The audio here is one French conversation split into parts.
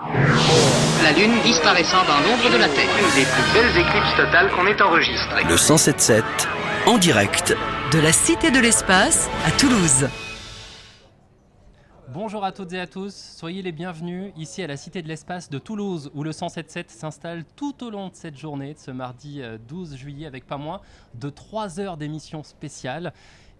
La Lune disparaissant dans l'ombre de la Terre. Une des plus belles éclipses totales qu'on ait enregistrées. Le 107.7, en direct. De la Cité de l'Espace à Toulouse. Bonjour à toutes et à tous, soyez les bienvenus ici à la Cité de l'Espace de Toulouse où le 107.7 s'installe tout au long de cette journée, de ce mardi 12 juillet avec pas moins de 3 heures d'émission spéciale.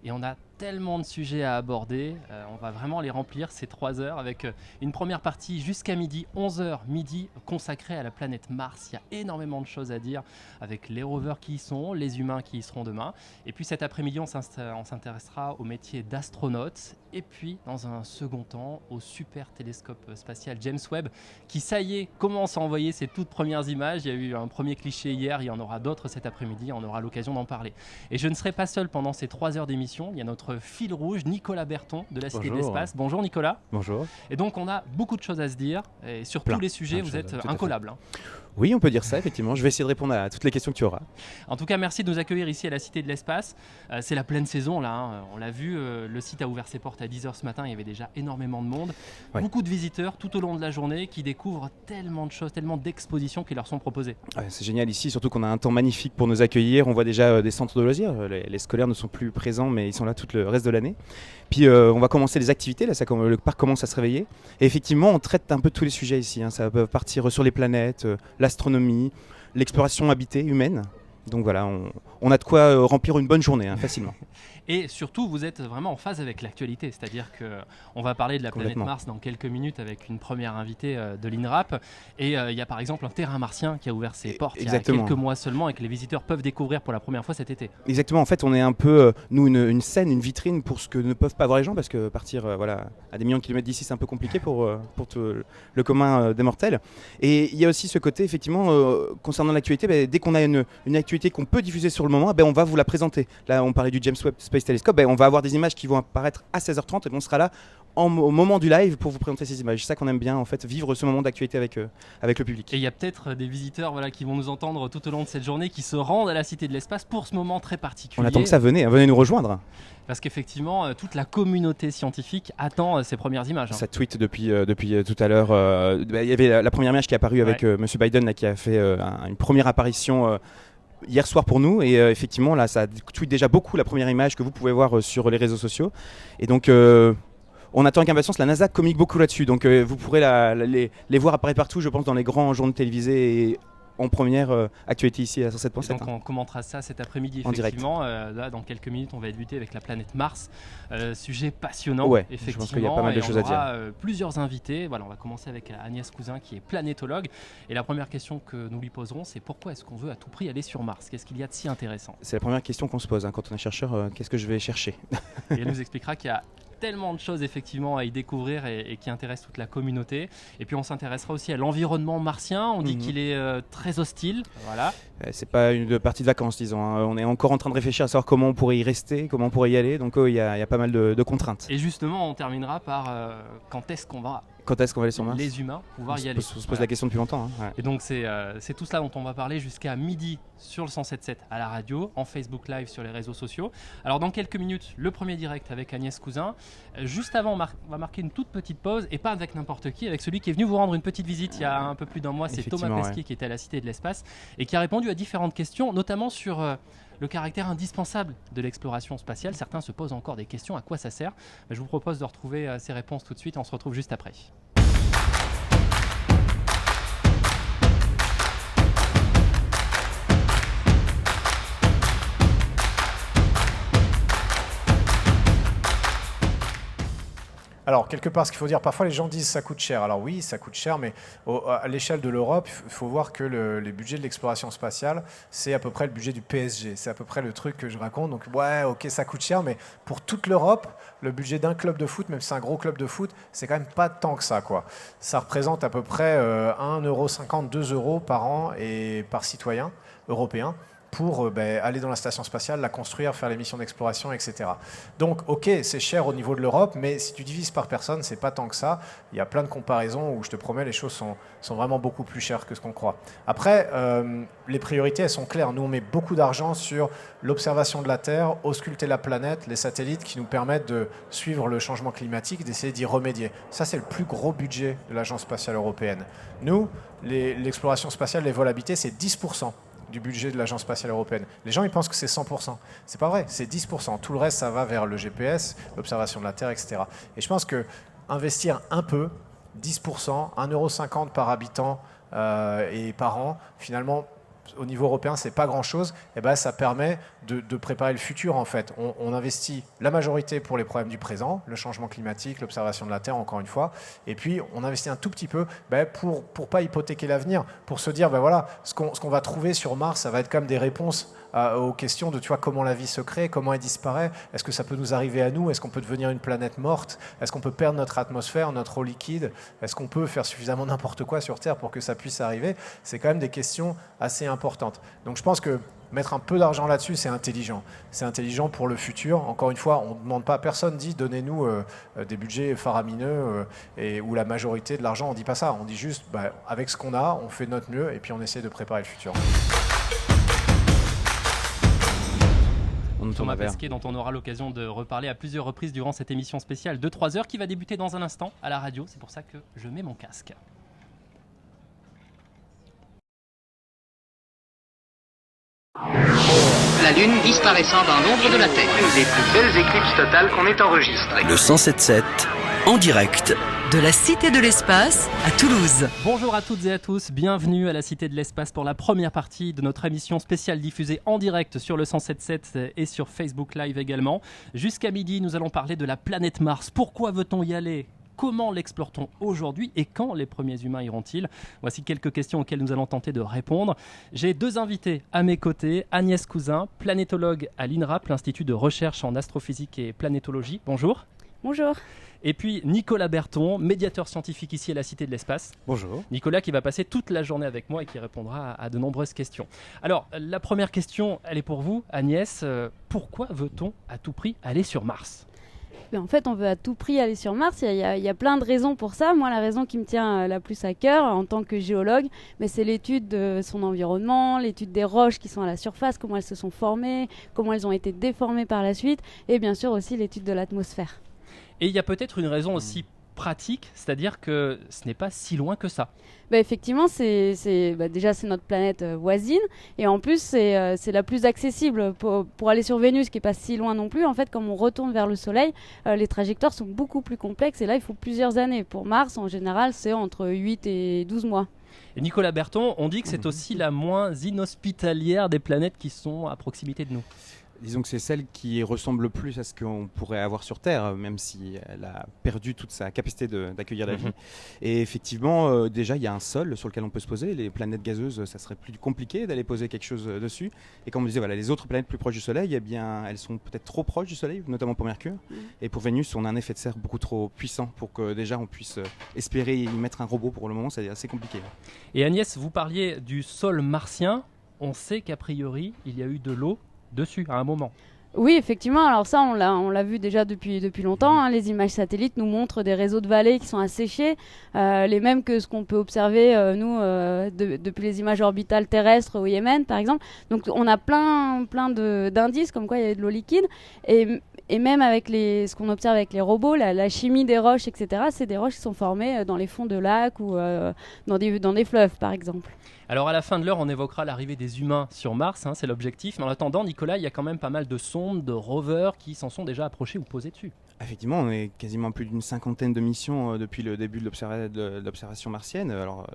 Et on a tellement de sujets à aborder, on va vraiment les remplir ces 3 heures avec une première partie jusqu'à midi, 11h midi, consacrée à la planète Mars. Il y a énormément de choses à dire avec les rovers qui y sont, les humains qui y seront demain. Et puis cet après-midi, on s'intéressera au métier d'astronaute. Et puis, dans un second temps, au super télescope spatial James Webb qui, ça y est, commence à envoyer ses toutes premières images. Il y a eu un premier cliché hier, il y en aura d'autres cet après-midi, on aura l'occasion d'en parler. Et je ne serai pas seul pendant ces 3 heures d'émission, il y a notre fil rouge, Nicolas Berton de la Cité de l'Espace. Bonjour Nicolas. Bonjour. Et donc on a beaucoup de choses à se dire, et sur tous les sujets, vous êtes incollable. Oui, on peut dire ça, effectivement. Je vais essayer de répondre à toutes les questions que tu auras. En tout cas, merci de nous accueillir ici à la Cité de l'Espace. C'est la pleine saison, là. Hein. On l'a vu, le site a ouvert ses portes à 10h ce matin. Il y avait déjà énormément de monde. Ouais. Beaucoup de visiteurs tout au long de la journée qui découvrent tellement de choses, tellement d'expositions qui leur sont proposées. Ouais, c'est génial ici, surtout qu'on a un temps magnifique pour nous accueillir. On voit déjà des centres de loisirs. Les scolaires ne sont plus présents, mais ils sont là tout le reste de l'année. Puis on va commencer les activités. Là, le parc commence à se réveiller. Et effectivement, on traite un peu de tous les sujets ici. Hein. Ça peut partir sur les planètes, l'astronomie, l'exploration habitée humaine. Donc voilà, on a de quoi remplir une bonne journée, hein, facilement. Et surtout, vous êtes vraiment en phase avec l'actualité. C'est-à-dire qu'on va parler de la planète Mars dans quelques minutes avec une première invitée de l'INRAP. Et il y a par exemple un terrain martien qui a ouvert ses portes Exactement. Il y a quelques mois seulement et que les visiteurs peuvent découvrir pour la première fois cet été. Exactement. En fait, on est un peu, nous, une scène, une vitrine pour ce que ne peuvent pas voir les gens, parce que partir à des millions de kilomètres d'ici, c'est un peu compliqué pour tout le commun des mortels. Et il y a aussi ce côté, effectivement, concernant l'actualité, dès qu'on a une actualité qu'on peut diffuser sur le moment, on va vous la présenter. Là, on parlait du James Webb Space Telescope, on va avoir des images qui vont apparaître à 16h30 et on sera là au moment du live pour vous présenter ces images. C'est ça qu'on aime bien, en fait, vivre ce moment d'actualité avec le public. Et il y a peut-être des visiteurs qui vont nous entendre tout au long de cette journée, qui se rendent à la Cité de l'Espace pour ce moment très particulier. On attend que ça, venez nous rejoindre. Parce qu'effectivement, toute la communauté scientifique attend ces premières images. Ça tweet depuis tout à l'heure. Il y avait la première image qui est apparue avec M. Biden là, qui a fait une première apparition hier soir pour nous, et effectivement là ça tweet déjà beaucoup la première image que vous pouvez voir sur les réseaux sociaux, et donc on attend avec impatience. La NASA communique beaucoup là-dessus, donc vous pourrez les voir apparaître partout, je pense, dans les grands journaux télévisés et en première actualité ici à 107.7. Donc on commentera ça cet après-midi, effectivement. Là, dans quelques minutes, on va débuter avec la planète Mars. Sujet passionnant, effectivement. Je pense qu'il y a pas mal de choses à dire. On aura plusieurs invités. Voilà, on va commencer avec Agnès Cousin, qui est planétologue. Et la première question que nous lui poserons, c'est pourquoi est-ce qu'on veut à tout prix aller sur Mars ? Qu'est-ce qu'il y a de si intéressant ? C'est la première question qu'on se pose quand on est chercheur. Qu'est-ce que je vais chercher ? Et elle nous expliquera qu'il y a tellement de choses effectivement à y découvrir et qui intéressent toute la communauté. Et puis on s'intéressera aussi à l'environnement martien. On dit qu'il est très hostile. Voilà. C'est pas une partie de vacances, disons. Hein. On est encore en train de réfléchir à savoir comment on pourrait y rester, comment on pourrait y aller. Donc il y a pas mal de contraintes. Et justement, on terminera par quand est-ce qu'on va aller sur Mars ? Les humains pouvoir y aller. On se pose la question depuis longtemps. Hein. Ouais. Et donc c'est tout cela dont on va parler jusqu'à midi sur le 107.7 à la radio, en Facebook Live, sur les réseaux sociaux. Alors dans quelques minutes, le premier direct avec Agnès Cousin. Juste avant, on va marquer une toute petite pause, et pas avec n'importe qui, avec celui qui est venu vous rendre une petite visite il y a un peu plus d'un mois. C'est Thomas Pesquet qui était à la Cité de l'Espace et qui a répondu à différentes questions, notamment sur le caractère indispensable de l'exploration spatiale. Certains se posent encore des questions, à quoi ça sert ? Je vous propose de retrouver ces réponses tout de suite, on se retrouve juste après. Alors, quelque part, ce qu'il faut dire, parfois les gens disent ça coûte cher. Alors oui, ça coûte cher, mais à l'échelle de l'Europe, il faut voir que les budgets de l'exploration spatiale, c'est à peu près le budget du PSG. C'est à peu près le truc que je raconte. Donc ouais, ok, ça coûte cher, mais pour toute l'Europe, le budget d'un club de foot, même si c'est un gros club de foot, c'est quand même pas tant que ça, quoi. Ça représente à peu près 1,50 €, 2 € par an et par citoyen européen. pour aller dans la station spatiale, la construire, faire les missions d'exploration, etc. Donc, ok, c'est cher au niveau de l'Europe, mais si tu divises par personne, c'est pas tant que ça. Il y a plein de comparaisons où je te promets, les choses sont vraiment beaucoup plus chères que ce qu'on croit. Après, les priorités, elles sont claires. Nous, on met beaucoup d'argent sur l'observation de la Terre, ausculter la planète, les satellites qui nous permettent de suivre le changement climatique, d'essayer d'y remédier. Ça, c'est le plus gros budget de l'Agence spatiale européenne. Nous, l'exploration spatiale, les vols habités, c'est 10% du budget de l'Agence spatiale européenne. Les gens, ils pensent que c'est 100%. C'est pas vrai, c'est 10%. Tout le reste, ça va vers le GPS, l'observation de la Terre, etc. Et je pense que investir un peu, 10%, 1,50 € par habitant et par an, finalement, au niveau européen, c'est pas grand-chose. Et ça permet de préparer le futur, en fait. On investit la majorité pour les problèmes du présent, le changement climatique, l'observation de la Terre, encore une fois. Et puis, on investit un tout petit peu pour pas hypothéquer l'avenir, pour se dire, voilà, ce qu'on va trouver sur Mars, ça va être comme des réponses aux questions de comment la vie se crée, comment elle disparaît, est-ce que ça peut nous arriver à nous, est-ce qu'on peut devenir une planète morte, est-ce qu'on peut perdre notre atmosphère, notre eau liquide, est-ce qu'on peut faire suffisamment n'importe quoi sur Terre pour que ça puisse arriver. C'est quand même des questions assez importantes. Donc je pense que mettre un peu d'argent là-dessus, c'est intelligent. C'est intelligent pour le futur. Encore une fois, on ne demande pas, personne dit donnez-nous des budgets faramineux ou la majorité de l'argent, on ne dit pas ça. On dit juste, avec ce qu'on a, on fait de notre mieux et puis on essaie de préparer le futur. Thomas Pesquet, dont on aura l'occasion de reparler à plusieurs reprises durant cette émission spéciale de 3 heures qui va débuter dans un instant à la radio. C'est pour ça que je mets mon casque. La Lune disparaissant dans l'ombre de la Terre. Une des plus belles éclipses totales qu'on ait enregistrées. Le 107.7 en direct De la Cité de l'Espace à Toulouse. Bonjour à toutes et à tous, bienvenue à la Cité de l'Espace pour la première partie de notre émission spéciale diffusée en direct sur le 107.7 et sur Facebook Live également. Jusqu'à midi, nous allons parler de la planète Mars. Pourquoi veut-on y aller ? Comment l'explore-t-on aujourd'hui et quand les premiers humains iront-ils ? Voici quelques questions auxquelles nous allons tenter de répondre. J'ai 2 invités à mes côtés. Agnès Cousin, planétologue à l'INRAP, l'Institut de recherche en astrophysique et planétologie. Bonjour. Bonjour. Et puis Nicolas Berton, médiateur scientifique ici à la Cité de l'Espace. Bonjour. Nicolas qui va passer toute la journée avec moi et qui répondra à de nombreuses questions. Alors, la première question, elle est pour vous, Agnès. Pourquoi veut-on à tout prix aller sur Mars ? En fait, on veut à tout prix aller sur Mars. Il y a plein de raisons pour ça. Moi, la raison qui me tient la plus à cœur en tant que géologue, c'est l'étude de son environnement, l'étude des roches qui sont à la surface, comment elles se sont formées, comment elles ont été déformées par la suite, et bien sûr aussi l'étude de l'atmosphère. Et il y a peut-être une raison aussi pratique, c'est-à-dire que ce n'est pas si loin que ça. Effectivement, déjà c'est notre planète voisine, et en plus c'est la plus accessible pour aller sur Vénus, qui n'est pas si loin non plus. En fait, comme on retourne vers le Soleil, les trajectoires sont beaucoup plus complexes, et là il faut plusieurs années. Pour Mars, en général, c'est entre 8 et 12 mois. Et Nicolas Berton, on dit que c'est aussi la moins inhospitalière des planètes qui sont à proximité de nous. Disons que c'est celle qui ressemble le plus à ce qu'on pourrait avoir sur Terre, même si elle a perdu toute sa capacité d'accueillir la vie. Et effectivement, déjà, il y a un sol sur lequel on peut se poser. Les planètes gazeuses, ça serait plus compliqué d'aller poser quelque chose dessus. Et comme on disait, les autres planètes plus proches du Soleil, elles sont peut-être trop proches du Soleil, notamment pour Mercure. Et pour Vénus, on a un effet de serre beaucoup trop puissant pour que déjà on puisse espérer y mettre un robot. Pour le moment, c'est assez compliqué. Et Agnès, vous parliez du sol martien. On sait qu'a priori, il y a eu de l'eau dessus à un moment. Oui, effectivement. Alors ça, on l'a vu déjà depuis longtemps. Les images satellites nous montrent des réseaux de vallées qui sont asséchés, les mêmes que ce qu'on peut observer depuis les images orbitales terrestres au Yémen, par exemple. Donc on a plein d'indices comme quoi il y avait de l'eau liquide. Et même avec ce qu'on observe avec les robots, la chimie des roches, etc., c'est des roches qui sont formées dans les fonds de lacs ou dans des fleuves, par exemple. Alors à la fin de l'heure, on évoquera l'arrivée des humains sur Mars, c'est l'objectif. Mais en attendant, Nicolas, il y a quand même pas mal de sondes, de rovers qui s'en sont déjà approchés ou posés dessus. Effectivement, on est quasiment plus d'une 50aine de missions depuis le début de l'observation martienne. Alors,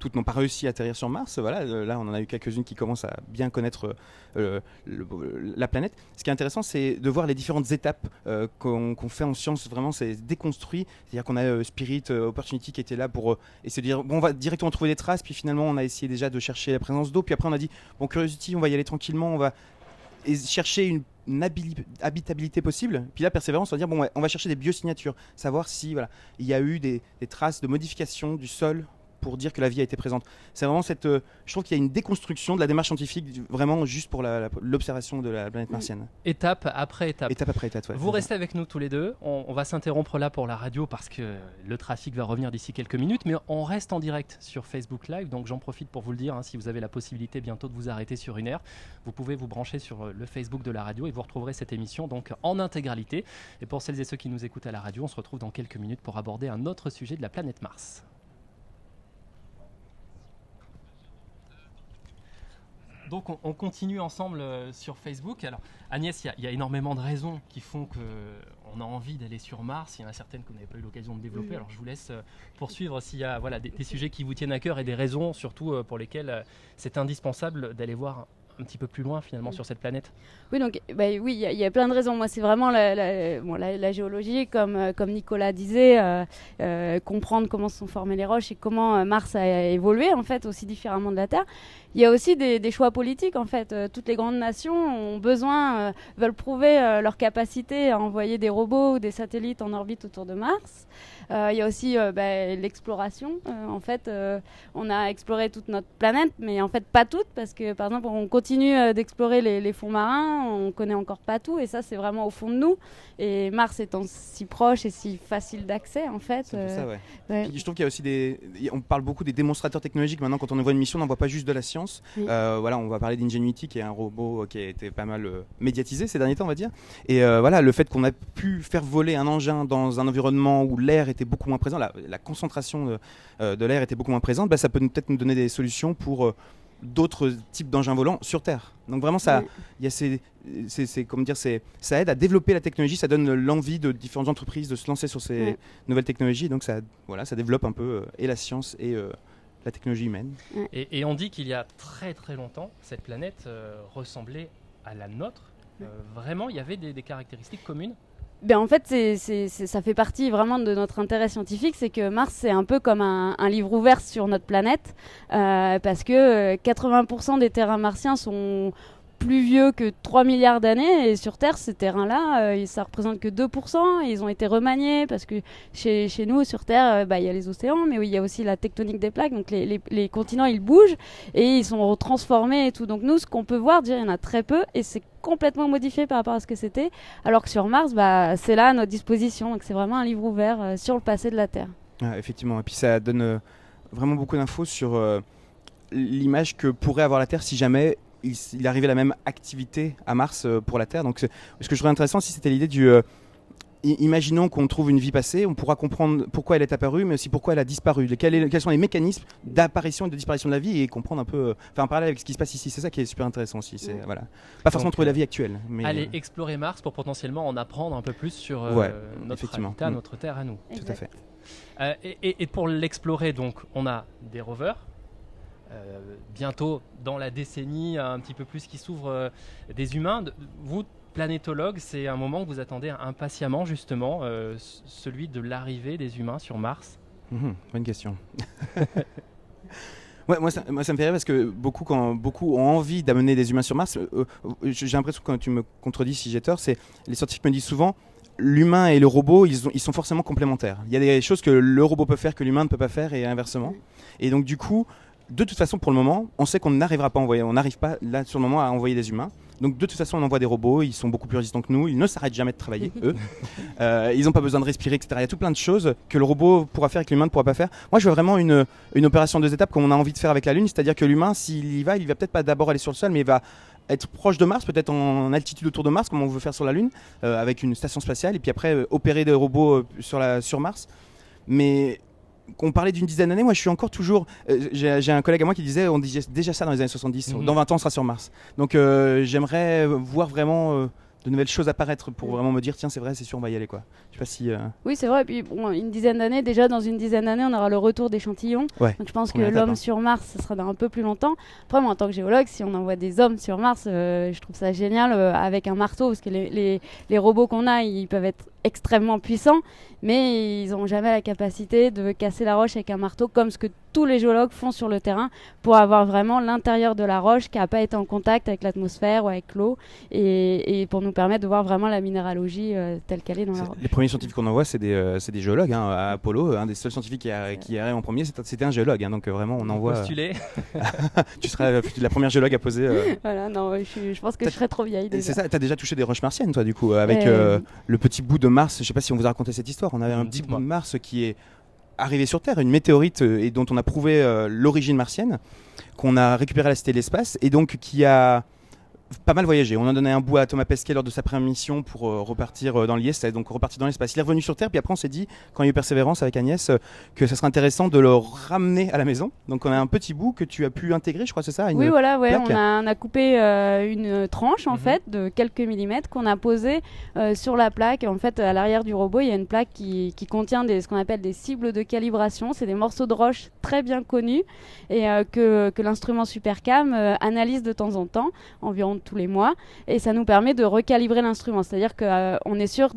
toutes n'ont pas réussi à atterrir sur Mars. Là, on en a eu quelques-unes qui commencent à bien connaître la planète. Ce qui est intéressant, c'est de voir les différentes étapes qu'on fait en science. Vraiment, c'est déconstruit. C'est-à-dire qu'on a Spirit, Opportunity qui était là pour essayer de dire on va directement trouver des traces. Puis finalement, on a essayé déjà de chercher la présence d'eau. Puis après, on a dit Curiosity, on va y aller tranquillement. On va chercher une habitabilité possible. Puis là, Persévérance, on va dire on va chercher des biosignatures, savoir si il y a eu des traces de modification du sol pour dire que la vie a été présente. C'est vraiment je trouve qu'il y a une déconstruction de la démarche scientifique, vraiment juste pour l'observation de la planète martienne. Étape après étape. Étape après étape, ouais. Vous restez avec nous tous les deux. On va s'interrompre là pour la radio parce que le trafic va revenir d'ici quelques minutes, mais on reste en direct sur Facebook Live, donc j'en profite pour vous le dire, si vous avez la possibilité bientôt de vous arrêter sur une heure, vous pouvez vous brancher sur le Facebook de la radio et vous retrouverez cette émission donc en intégralité. Et pour celles et ceux qui nous écoutent à la radio, on se retrouve dans quelques minutes pour aborder un autre sujet de la planète Mars. Donc on continue ensemble sur Facebook. Alors Agnès, il y a énormément de raisons qui font qu'on a envie d'aller sur Mars. Il y en a certaines que vous n'avez pas eu l'occasion de développer. Alors je vous laisse poursuivre s'il y a des sujets qui vous tiennent à cœur et des raisons surtout pour lesquelles c'est indispensable d'aller voir un petit peu plus loin finalement sur cette planète. Oui, donc oui, il y a plein de raisons. Moi, c'est vraiment la géologie, comme Nicolas disait, comprendre comment se sont formées les roches et comment Mars a évolué en fait aussi différemment de la Terre. Il y a aussi des choix politiques en fait. Toutes les grandes nations ont besoin, veulent prouver leur capacité à envoyer des robots ou des satellites en orbite autour de Mars. Il y a aussi l'exploration. En fait, on a exploré toute notre planète, mais en fait pas toute, parce que par exemple, on continue d'explorer les fonds marins, on connaît encore pas tout, et ça c'est vraiment au fond de nous. Et Mars étant si proche et si facile d'accès, en fait. C'est un peu ça, ouais. Ouais. Puis, je trouve qu'il y a aussi on parle beaucoup des démonstrateurs technologiques. Maintenant, quand on envoie une mission, on n'envoie pas juste de la science. Oui. Voilà, on va parler d'Ingenuity, qui est un robot qui a été pas mal médiatisé ces derniers temps, on va dire. Et voilà, le fait qu'on a pu faire voler un engin dans un environnement où l'air était beaucoup moins présent, la concentration de l'air était beaucoup moins présente, ça peut peut-être nous donner des solutions pour d'autres types d'engins volants sur Terre. Donc vraiment, ça, il y a ça aide à développer la technologie, ça donne l'envie de différentes entreprises de se lancer sur ces nouvelles technologies. Donc ça développe un peu et la science et la technologie humaine. Et on dit qu'il y a très très longtemps, cette planète ressemblait à la nôtre. Vraiment, il y avait des caractéristiques communes. En fait, ça fait partie vraiment de notre intérêt scientifique, c'est que Mars, c'est un peu comme un livre ouvert sur notre planète, parce que 80% des terrains martiens sont plus vieux que 3 milliards d'années, et sur Terre, ces terrains-là, ça représente que 2%, et ils ont été remaniés, parce que chez nous, sur Terre, il y a les océans, mais il y a aussi la tectonique des plaques, donc les continents, ils bougent, et ils sont transformés et tout. Donc nous, ce qu'on peut voir, il y en a très peu, et c'est complètement modifié par rapport à ce que c'était, alors que sur Mars, c'est là à notre disposition, donc c'est vraiment un livre ouvert sur le passé de la Terre. Effectivement, et puis ça donne vraiment beaucoup d'infos sur l'image que pourrait avoir la Terre si jamais il arrivait la même activité à Mars pour la Terre. Donc ce que je trouve intéressant, si c'était l'idée du imaginons qu'on trouve une vie passée, on pourra comprendre pourquoi elle est apparue, mais aussi pourquoi elle a disparu. Quels sont les mécanismes d'apparition et de disparition de la vie, et comprendre un peu, faire un parallèle avec ce qui se passe ici. C'est ça qui est super intéressant aussi. Voilà. Pas forcément trouver la vie actuelle. Mais aller explorer Mars pour potentiellement en apprendre un peu plus sur notre habitat, notre Terre à nous. Tout à fait. Et pour l'explorer, donc, on a des rovers. Bientôt, dans la décennie un petit peu plus qui s'ouvre, des humains. Vous, planétologue, c'est un moment que vous attendez impatiemment, justement, celui de l'arrivée des humains sur Mars. Bonne question. Moi, ça me fait rire parce que quand beaucoup ont envie d'amener des humains sur Mars, j'ai l'impression que quand tu me contredis si j'ai tort, les scientifiques me disent souvent l'humain et le robot, ils sont forcément complémentaires. Il y a des choses que le robot peut faire que l'humain ne peut pas faire, et inversement. Et donc du coup, de toute façon, pour le moment, on sait qu'on n'arrivera pas à envoyer, on n'arrive pas là sur le moment à envoyer des humains. Donc de toute façon, on envoie des robots, ils sont beaucoup plus résistants que nous, ils ne s'arrêtent jamais de travailler, eux. Ils n'ont pas besoin de respirer, etc. Il y a tout plein de choses que le robot pourra faire et que l'humain ne pourra pas faire. Moi, je veux vraiment une opération en 2 étapes comme on a envie de faire avec la Lune, c'est-à-dire que l'humain, s'il y va, il va peut-être pas d'abord aller sur le sol, mais il va être proche de Mars, peut-être en altitude autour de Mars, comme on veut faire sur la Lune, avec une station spatiale, et puis après opérer des robots sur Mars. Mais qu'on parlait d'une dizaine d'années, moi je suis encore toujours... j'ai un collègue à moi qui disait on disait déjà ça dans les années 70, dans 20 ans on sera sur Mars. Donc j'aimerais voir vraiment de nouvelles choses apparaître pour vraiment me dire tiens c'est vrai, c'est sûr, on va y aller quoi. Je sais pas si... Oui c'est vrai, et puis une dizaine d'années, déjà dans une dizaine d'années on aura le retour d'échantillons. Donc je pense que l'homme sur Mars ça sera dans un peu plus longtemps. Après moi en tant que géologue, si on envoie des hommes sur Mars, je trouve ça génial avec un marteau, parce que les robots qu'on a, ils peuvent être extrêmement puissants, mais ils n'ont jamais la capacité de casser la roche avec un marteau comme ce que tous les géologues font sur le terrain pour avoir vraiment l'intérieur de la roche qui n'a pas été en contact avec l'atmosphère ou avec l'eau et pour nous permettre de voir vraiment la minéralogie telle qu'elle est dans la roche. Les premiers scientifiques qu'on envoie, c'est des géologues. À Apollo, un des seuls scientifiques qui arrive en premier, c'était un géologue. Donc vraiment, on envoie. Postulé. Tu seras la première géologue à poser. Voilà, non, je pense que je serais trop vieille déjà. C'est ça, t'as déjà touché des roches martiennes, toi, du coup, avec le petit bout de Mars. Je sais pas si on vous a raconté cette histoire. On avait un petit bout de Mars qui est arrivé sur Terre, une météorite et dont on a prouvé l'origine martienne, qu'on a récupéré à la Cité de l'Espace et donc qui a pas mal voyagé. On a donné un bout à Thomas Pesquet lors de sa première mission pour repartir dans l'IS, donc repartir dans l'espace. Il est revenu sur Terre, puis après on s'est dit, quand il y a eu Persévérance avec Agnès, que ça serait intéressant de le ramener à la maison. Donc on a un petit bout que tu as pu intégrer, je crois, c'est ça, Oui, voilà, ouais, plaque. on a coupé une tranche en fait de quelques millimètres qu'on a posée sur la plaque. Et en fait, à l'arrière du robot, il y a une plaque qui contient ce qu'on appelle des cibles de calibration. C'est des morceaux de roche très bien connus et que l'instrument Supercam analyse de temps en temps, environ tous les mois, et ça nous permet de recalibrer l'instrument. C'est-à-dire qu'on est sûr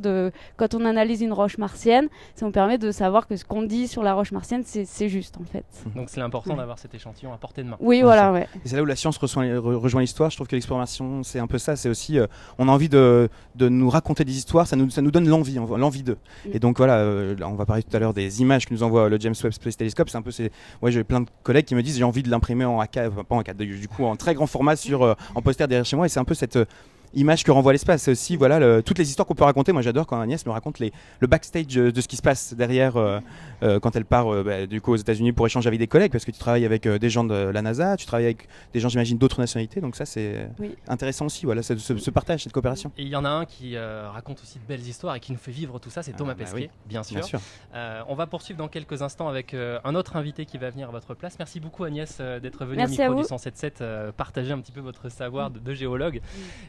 quand on analyse une roche martienne, ça nous permet de savoir que ce qu'on dit sur la roche martienne, c'est juste en fait. Donc c'est important d'avoir cet échantillon à portée de main. Oui, voilà, ouais. Et c'est là où la science rejoint l'histoire. Je trouve que l'exploration, c'est un peu ça. C'est aussi, on a envie de nous raconter des histoires. Ça nous donne l'envie d'eux. Et donc voilà, on va parler tout à l'heure des images que nous envoie le James Webb Space Telescope. C'est un peu, j'ai plein de collègues qui me disent j'ai envie de l'imprimer en AK, pas en AK, du coup en très grand format en poster derrière chez moi. Et c'est un peu cette image que renvoie l'espace. C'est aussi toutes les histoires qu'on peut raconter. Moi j'adore quand Agnès me raconte le backstage de ce qui se passe derrière quand elle part du coup aux États-Unis pour échanger avec des collègues, parce que tu travailles avec des gens de la NASA, tu travailles avec des gens, j'imagine, d'autres nationalités. Donc ça c'est intéressant aussi, voilà, ce partage, cette coopération. Et il y en a un qui raconte aussi de belles histoires et qui nous fait vivre tout ça, c'est Thomas Pesquet, bien sûr. On va poursuivre dans quelques instants avec un autre invité qui va venir à votre place. Merci beaucoup Agnès d'être venue au micro du 107.7 partager un petit peu votre savoir de géologue.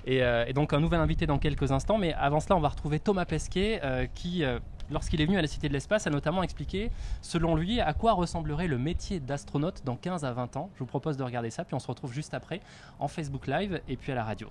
Et donc un nouvel invité dans quelques instants, mais avant cela on va retrouver Thomas Pesquet qui, lorsqu'il est venu à la Cité de l'Espace, a notamment expliqué, selon lui, à quoi ressemblerait le métier d'astronaute dans 15 à 20 ans. Je vous propose de regarder ça, puis on se retrouve juste après en Facebook Live et puis à la radio.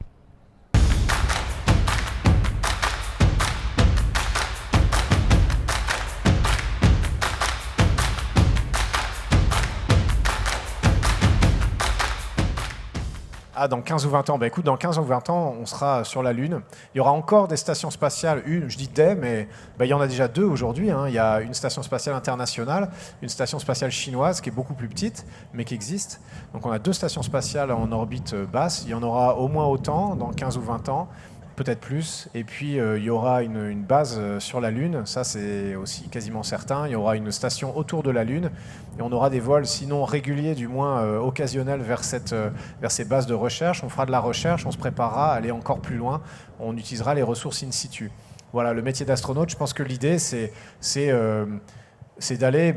Dans 15 ou 20 ans, écoute, dans 15 ou 20 ans, on sera sur la Lune. Il y aura encore des stations spatiales, je dis des, mais il y en a déjà deux aujourd'hui. Il y a une station spatiale internationale, une station spatiale chinoise qui est beaucoup plus petite, mais qui existe. Donc on a deux stations spatiales en orbite basse. Il y en aura au moins autant dans 15 ou 20 ans. Peut-être plus, et puis il y aura une base sur la Lune, ça c'est aussi quasiment certain. Il y aura une station autour de la Lune, et on aura des vols sinon réguliers, du moins occasionnels vers ces bases de recherche. On fera de la recherche, on se préparera à aller encore plus loin, on utilisera les ressources in situ. Voilà, le métier d'astronaute, je pense que l'idée c'est d'aller...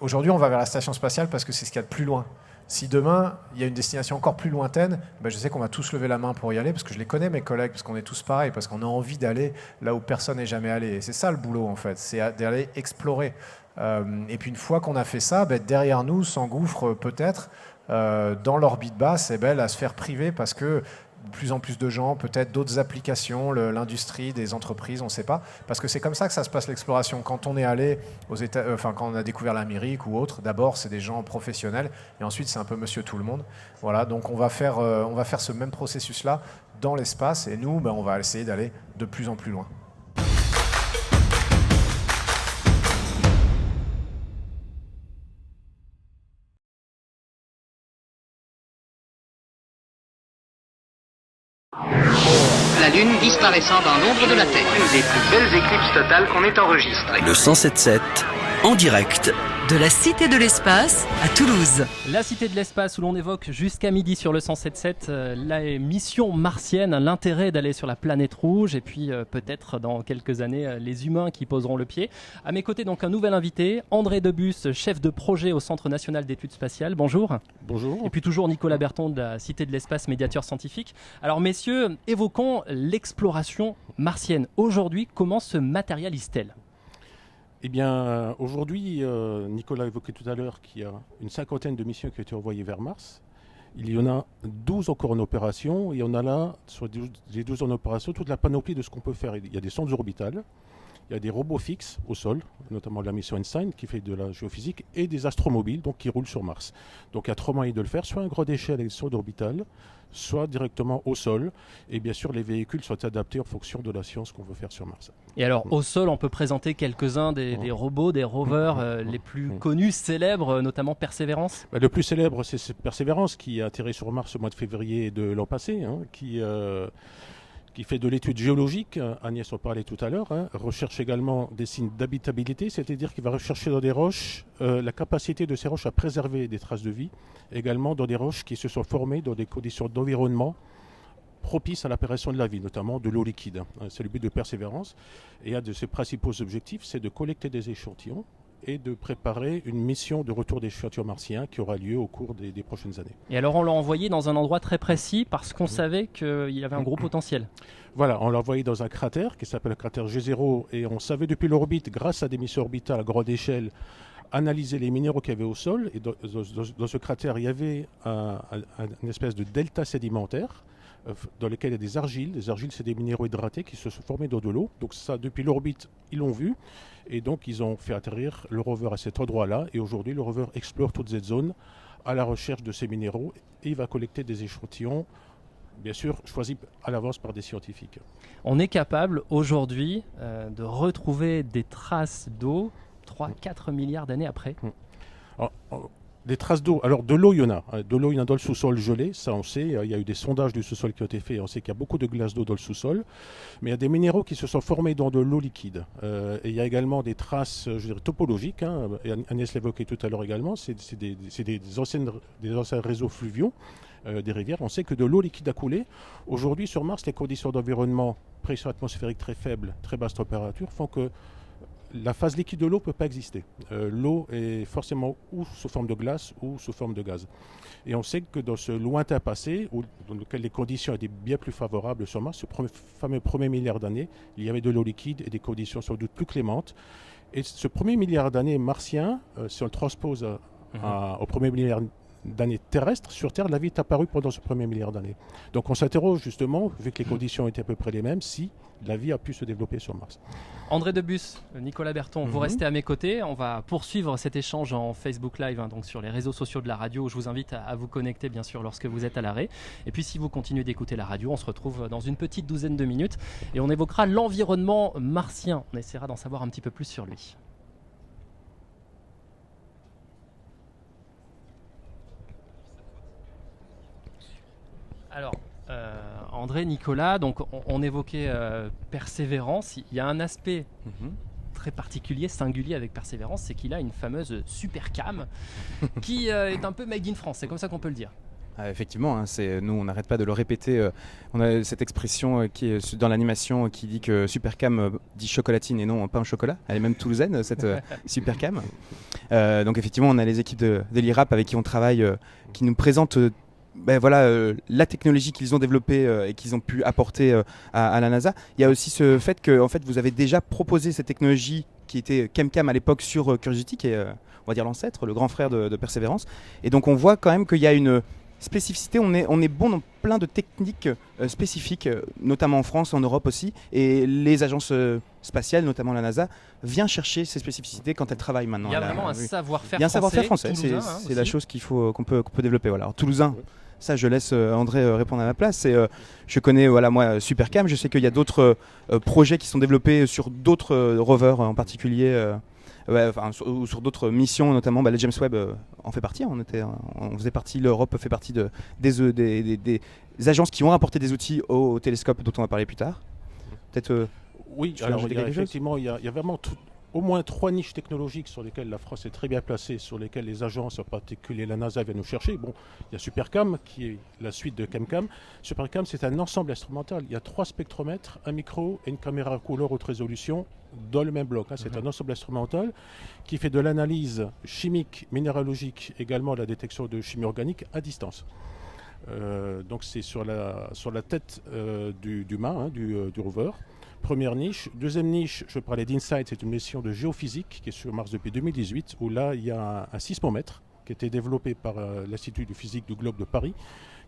aujourd'hui on va vers la station spatiale parce que c'est ce qu'il y a de plus loin. Si demain, il y a une destination encore plus lointaine, je sais qu'on va tous lever la main pour y aller, parce que je les connais, mes collègues, parce qu'on est tous pareils, parce qu'on a envie d'aller là où personne n'est jamais allé. Et c'est ça le boulot, en fait, c'est d'aller explorer. Et puis une fois qu'on a fait ça, derrière nous s'engouffre peut-être dans l'orbite basse la sphère privée, parce que de plus en plus de gens, peut-être d'autres applications, l'industrie, des entreprises, on ne sait pas. Parce que c'est comme ça que ça se passe l'exploration. Quand on est allé quand on a découvert l'Amérique ou autre, d'abord c'est des gens professionnels et ensuite c'est un peu monsieur tout le monde. Voilà, donc on va faire ce même processus-là dans l'espace et nous, on va essayer d'aller de plus en plus loin. La Lune disparaissant dans l'ombre de la Terre. Une des plus belles éclipses totales qu'on ait enregistrées. Le 107.7 en direct de la Cité de l'Espace à Toulouse. La Cité de l'Espace où l'on évoque jusqu'à midi sur le 107.7 la mission martienne, l'intérêt d'aller sur la planète rouge et puis peut-être dans quelques années les humains qui poseront le pied. À mes côtés donc un nouvel invité, André Debus, chef de projet au Centre National d'Études Spatiales. Bonjour. Bonjour. Et puis toujours Nicolas Berton de la Cité de l'Espace, médiateur scientifique. Alors messieurs, évoquons l'exploration martienne. Aujourd'hui, comment se matérialise-t-elle ? Eh bien, aujourd'hui, Nicolas évoquait tout à l'heure qu'il y a une 50aine de missions qui ont été envoyées vers Mars. Il y en a 12 encore en opération, et on a là, sur les 12 en opération, toute la panoplie de ce qu'on peut faire. Il y a des sondes orbitales Il y a des robots fixes au sol, notamment la mission Einstein qui fait de la géophysique, et des astromobiles donc, qui roulent sur Mars. Donc il y a 3 moyens de le faire, soit un grade d'échelle avec sonde orbitale, soit directement au sol. Et bien sûr, les véhicules sont adaptés en fonction de la science qu'on veut faire sur Mars. Et alors, au sol, on peut présenter quelques-uns des robots, des rovers les plus connus, célèbres, notamment Perseverance. Le plus célèbre, c'est Perseverance qui a atterri sur Mars au mois de février de l'an passé, qui fait de l'étude géologique, Agnès en parlait tout à l'heure, recherche également des signes d'habitabilité, c'est-à-dire qu'il va rechercher dans des roches la capacité de ces roches à préserver des traces de vie, également dans des roches qui se sont formées dans des conditions d'environnement propices à l'apparition de la vie, notamment de l'eau liquide. C'est le but de Persévérance. Et un de ses principaux objectifs, c'est de collecter des échantillons et de préparer une mission de retour d'échantillons martiens qui aura lieu au cours des prochaines années. Et alors on l'a envoyé dans un endroit très précis parce qu'on savait qu'il avait un gros potentiel. Voilà, on l'a envoyé dans un cratère qui s'appelle le cratère G0 et on savait depuis l'orbite, grâce à des missions orbitales à grande échelle, analyser les minéraux qu'il y avait au sol. Et dans ce cratère, il y avait une espèce de delta sédimentaire dans lequel il y a des argiles. Les argiles, c'est des minéraux hydratés qui se sont formés dans de l'eau. Donc ça, depuis l'orbite, ils l'ont vu. Et donc, ils ont fait atterrir le rover à cet endroit-là. Et aujourd'hui, le rover explore toute cette zone à la recherche de ces minéraux. Et il va collecter des échantillons, bien sûr, choisis à l'avance par des scientifiques. On est capable aujourd'hui de retrouver des traces d'eau 3-4 milliards d'années après. Des traces d'eau. Alors de l'eau, il y en a. De l'eau, il y en a dans le sous-sol gelé, ça on sait. Il y a eu des sondages du sous-sol qui ont été faits. On sait qu'il y a beaucoup de glace d'eau dans le sous-sol. Mais il y a des minéraux qui se sont formés dans de l'eau liquide. Et il y a également des traces, je dirais, topologiques. Et Agnès l'évoquait tout à l'heure également. C'est des anciens réseaux fluviaux, des rivières. On sait que de l'eau liquide a coulé. Aujourd'hui, sur Mars, les conditions d'environnement, pression atmosphérique très faible, très basse température, font que la phase liquide de l'eau ne peut pas exister. L'eau est forcément ou sous forme de glace ou sous forme de gaz. Et on sait que dans ce lointain passé, dans lequel les conditions étaient bien plus favorables sur Mars, ce fameux premier milliard d'années, il y avait de l'eau liquide et des conditions sans doute plus clémentes. Et ce premier milliard d'années martien, si on le transpose au premier milliard d'années terrestres, sur Terre, la vie est apparue pendant ce premier milliard d'années. Donc on s'interroge justement, vu que les conditions étaient à peu près les mêmes, si la vie a pu se développer sur Mars. André Debus, Nicolas Berton, vous restez à mes côtés. On va poursuivre cet échange en Facebook Live, donc sur les réseaux sociaux de la radio. Je vous invite à vous connecter, bien sûr, lorsque vous êtes à l'arrêt. Et puis, si vous continuez d'écouter la radio, on se retrouve dans une petite douzaine de minutes et on évoquera l'environnement martien. On essaiera d'en savoir un petit peu plus sur lui. Alors, André, Nicolas, donc on évoquait Persévérance. Il y a un aspect très particulier, singulier avec Persévérance, c'est qu'il a une fameuse super cam qui est un peu made in France, c'est comme ça qu'on peut le dire. Effectivement, nous on n'arrête pas de le répéter. On a cette expression qui est dans l'animation qui dit que Supercam dit chocolatine et non pain au chocolat. Elle est même toulousaine, cette Supercam. Donc effectivement, on a les équipes de l'IRAP avec qui on travaille, qui nous présentent la technologie qu'ils ont développée et qu'ils ont pu apporter à la NASA. Il y a aussi ce fait que en fait, vous avez déjà proposé cette technologie qui était ChemCam à l'époque sur Curiosity, qui est on va dire l'ancêtre, le grand frère de Persévérance. Et donc on voit quand même qu'il y a une spécificité, on est bon dans plein de techniques spécifiques, notamment en France, en Europe aussi, et les agences spatiales, notamment la NASA, vient chercher ces spécificités quand elles travaillent maintenant. Il y a vraiment un savoir-faire français. Il y a un savoir-faire français, c'est la chose qu'on peut développer. Voilà. Alors, toulousain, ça je laisse André répondre à ma place. Je connais moi Supercam, je sais qu'il y a d'autres projets qui sont développés sur d'autres rovers en particulier. Sur d'autres missions, notamment le James Webb en fait partie. On faisait partie, l'Europe fait partie des agences qui ont apporté des outils au télescope dont on va parler plus tard. Peut-être. Oui, alors effectivement, il y a vraiment au moins 3 niches technologiques sur lesquelles la France est très bien placée, sur lesquelles les agences, en particulier la NASA, viennent nous chercher. Bon, il y a Supercam, qui est la suite de ChemCam. Supercam, c'est un ensemble instrumental. Il y a 3 spectromètres, un micro et une caméra à couleur haute résolution dans le même bloc. C'est un ensemble instrumental qui fait de l'analyse chimique, minéralogique, également la détection de chimie organique à distance. Donc c'est sur la tête du mât, du rover. Première niche. Deuxième niche, je parlais d'InSight, c'est une mission de géophysique qui est sur Mars depuis 2018, où là, il y a un sismomètre qui a été développé par l'Institut de physique du Globe de Paris,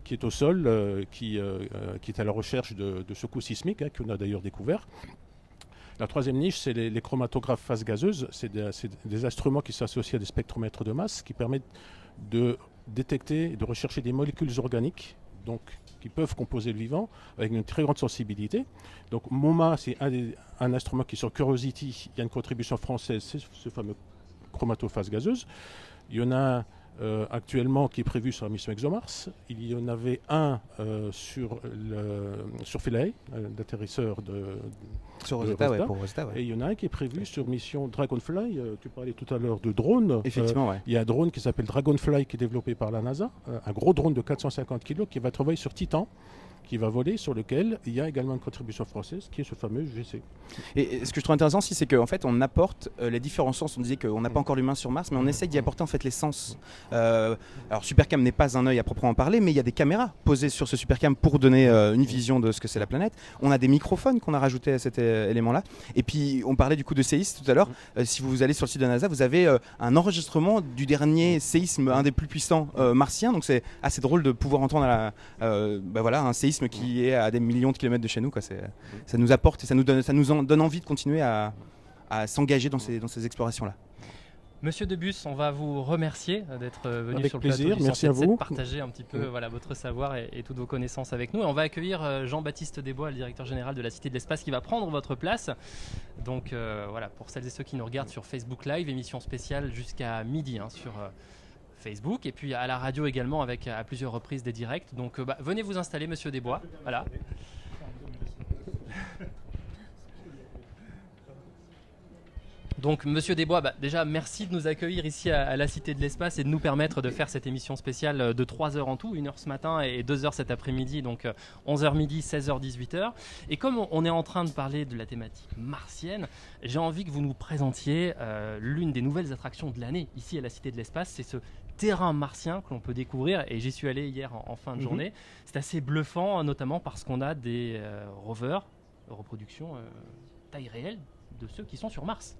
qui est au sol, qui est à la recherche de secousses sismiques, qu'on a d'ailleurs découvert. La troisième niche, c'est les chromatographes phase gazeuse. C'est des instruments qui s'associent à des spectromètres de masse qui permettent de détecter et de rechercher des molécules organiques, donc qui peuvent composer le vivant avec une très grande sensibilité. Donc MoMA, c'est un instrument qui est sur Curiosity. Il y a une contribution française, c'est ce fameux chromatophase gazeuse. Il y en a actuellement qui est prévu sur la mission ExoMars. Il y en avait un sur Philae, l'atterrisseur Sur de Rosetta, Rosetta. pour Rosetta, ouais. Et il y en a un qui est prévu sur mission Dragonfly. Tu parlais tout à l'heure de drone. Effectivement, ouais. Il y a un drone qui s'appelle Dragonfly qui est développé par la NASA, un gros drone de 450 kg qui va travailler sur Titan, qui va voler, sur lequel il y a également une contribution française qui est ce fameux GC. Et ce que je trouve intéressant aussi, c'est qu'en fait, on apporte les différents sens. On disait qu'on n'a pas encore l'humain sur Mars, mais on essaye d'y apporter en fait les sens. Alors, Supercam n'est pas un œil à proprement parler, mais il y a des caméras posées sur ce Supercam pour donner une vision de ce que c'est la planète. On a des microphones qu'on a rajoutés à cet élément-là. Et puis, on parlait du coup de séisme tout à l'heure. Si vous allez sur le site de la NASA, vous avez un enregistrement du dernier séisme, un des plus puissants martiens. Donc, c'est assez drôle de pouvoir entendre un séisme qui est à des millions de kilomètres de chez nous, quoi. Ça nous apporte et ça nous donne envie de continuer à s'engager dans ces explorations-là. Monsieur Debus, on va vous remercier d'être venu Avec sur le plaisir, plateau du merci à 107.7, vous. partager un petit peu votre savoir et toutes vos connaissances avec nous. Et on va accueillir Jean-Baptiste Desbois, le directeur général de la Cité de l'Espace, qui va prendre votre place. Donc pour celles et ceux qui nous regardent sur Facebook Live, émission spéciale jusqu'à midi sur Facebook, et puis à la radio également avec à plusieurs reprises des directs. Donc venez vous installer, monsieur Desbois. Voilà. Donc monsieur Desbois, déjà merci de nous accueillir ici à la Cité de l'Espace et de nous permettre de faire cette émission spéciale de 3 heures en tout, 1 heure ce matin et 2 heures cet après-midi, donc 11h midi, 16h, 18h. Et comme on est en train de parler de la thématique martienne, j'ai envie que vous nous présentiez l'une des nouvelles attractions de l'année ici à la Cité de l'Espace. C'est ce terrain martien que l'on peut découvrir, et j'y suis allé hier en fin de journée. C'est assez bluffant, notamment parce qu'on a des rovers, reproductions taille réelle de ceux qui sont sur Mars.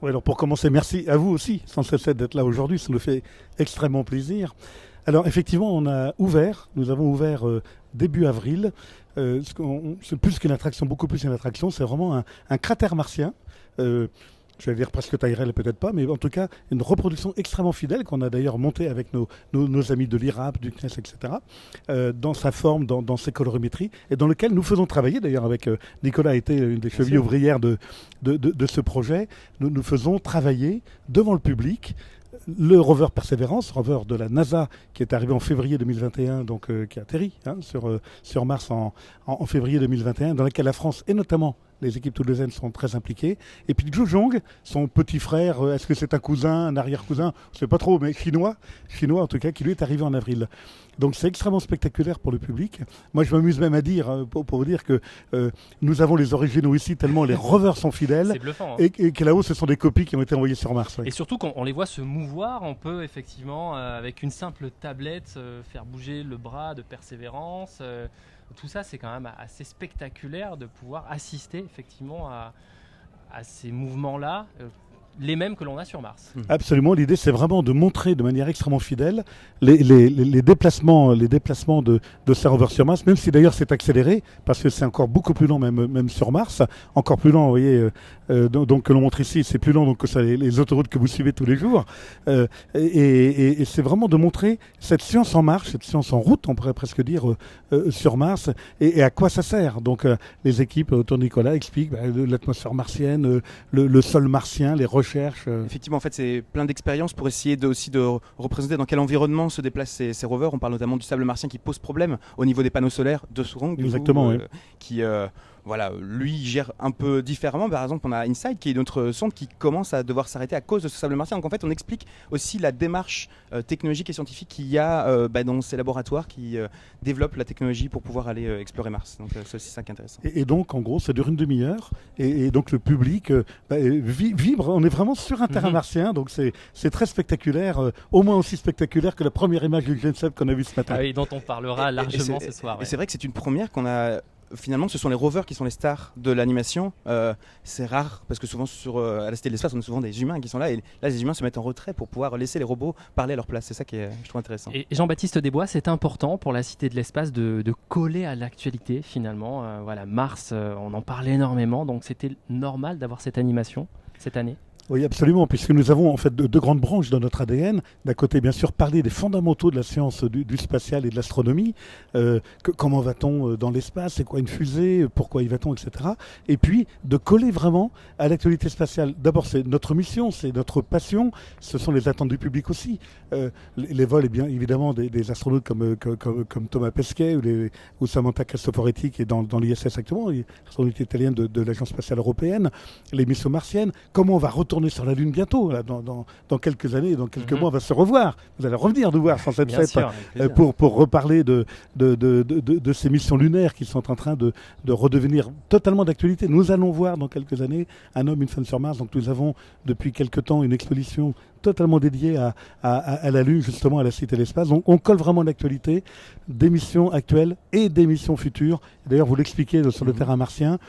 Oui, alors pour commencer, merci à vous aussi, 107.7, d'être là aujourd'hui, ça nous fait extrêmement plaisir. Alors effectivement, nous avons ouvert début avril, c'est plus qu'une attraction, beaucoup plus qu'une attraction, c'est vraiment un cratère martien. Je vais dire presque taille réelle, peut-être pas, mais en tout cas, une reproduction extrêmement fidèle qu'on a d'ailleurs montée avec nos amis de l'IRAP, du CNES, etc., dans sa forme, dans ses colorimétries, et dans lequel nous faisons travailler, d'ailleurs avec Nicolas a été une des chevilles ouvrières de ce projet, nous faisons travailler devant le public le rover Perseverance, rover de la NASA, qui est arrivé en février 2021, donc qui a atterri sur Mars en février 2021, dans lequel la France et notamment les équipes toulousaines sont très impliquées. Et puis Zhu Zhong, son petit frère, est-ce que c'est un cousin, un arrière-cousin, je ne sais pas trop, mais chinois en tout cas, qui lui est arrivé en avril. Donc c'est extrêmement spectaculaire pour le public. Moi je m'amuse même à dire, pour vous dire que nous avons les originaux ici, tellement les rovers sont fidèles. C'est bluffant. Et que là-haut, ce sont des copies qui ont été envoyées sur Mars. Oui. Et surtout quand on les voit se mouvoir, on peut effectivement, avec une simple tablette, faire bouger le bras de Persévérance. Tout ça, c'est quand même assez spectaculaire de pouvoir assister effectivement à ces mouvements-là, les mêmes que l'on a sur Mars. Absolument, l'idée c'est vraiment de montrer de manière extrêmement fidèle les déplacements de ces rovers sur Mars, même si d'ailleurs c'est accéléré, parce que c'est encore beaucoup plus lent même sur Mars, encore plus lent, vous voyez, donc que l'on montre ici, c'est plus lent donc, que ça, les autoroutes que vous suivez tous les jours, et c'est vraiment de montrer cette science en marche, cette science en route, on pourrait presque dire, sur Mars, et à quoi ça sert. Donc les équipes autour de Nicolas expliquent l'atmosphère martienne, le sol martien, les recherches. Effectivement, en fait, c'est plein d'expériences pour essayer aussi de représenter dans quel environnement se déplacent ces rovers. On parle notamment du sable martien qui pose problème au niveau des panneaux solaires de Zhurong, exactement, oui. Qui lui gère un peu différemment. Par exemple, on a InSight qui est notre sonde qui commence à devoir s'arrêter à cause de ce sable martien. Donc en fait, on explique aussi la démarche technologique et scientifique qu'il y a dans ces laboratoires qui développent la technologie pour pouvoir aller explorer Mars. Donc c'est aussi ça qui est intéressant. Et donc en gros, ça dure une demi-heure et donc le public vibre. On est vraiment sur un terrain martien, donc c'est très spectaculaire, au moins aussi spectaculaire que la première image du James Webb qu'on a vue ce matin. Ah oui, dont on parlera largement ce soir. Et c'est vrai que c'est une première qu'on a finalement, ce sont les rovers qui sont les stars de l'animation. C'est rare parce que souvent à la Cité de l'Espace, on a souvent des humains qui sont là et là, les humains se mettent en retrait pour pouvoir laisser les robots parler à leur place. C'est ça qui est, je trouve intéressant. Et Jean-Baptiste Desbois, c'est important pour la Cité de l'Espace de coller à l'actualité finalement. Voilà, Mars, on en parlait énormément, donc c'était normal d'avoir cette animation cette année. Oui, absolument, puisque nous avons en fait deux grandes branches dans notre ADN. D'un côté, bien sûr, parler des fondamentaux de la science du spatial et de l'astronomie. Comment va-t-on dans l'espace? C'est quoi une fusée? Pourquoi y va-t-on? Etc. Et puis, de coller vraiment à l'actualité spatiale. D'abord, c'est notre mission, c'est notre passion. Ce sont les attentes du public aussi. Les vols, et bien évidemment, des astronautes comme Thomas Pesquet ou Samantha Cristoforetti, qui est dans l'ISS actuellement, l'astronaute italienne de l'Agence spatiale européenne, les missions martiennes. Comment on va retourner sur la Lune bientôt, là, dans quelques années, dans quelques mois, on va se revoir. Vous allez revenir nous voir sans cette fête pour reparler de ces missions lunaires qui sont en train de redevenir totalement d'actualité. Nous allons voir dans quelques années un homme, une femme sur Mars. Donc nous avons depuis quelques temps une exposition totalement dédiée à la Lune, justement à la Cité de l'Espace. Donc on colle vraiment l'actualité des missions actuelles et des missions futures. D'ailleurs, vous l'expliquez sur le terrain martien.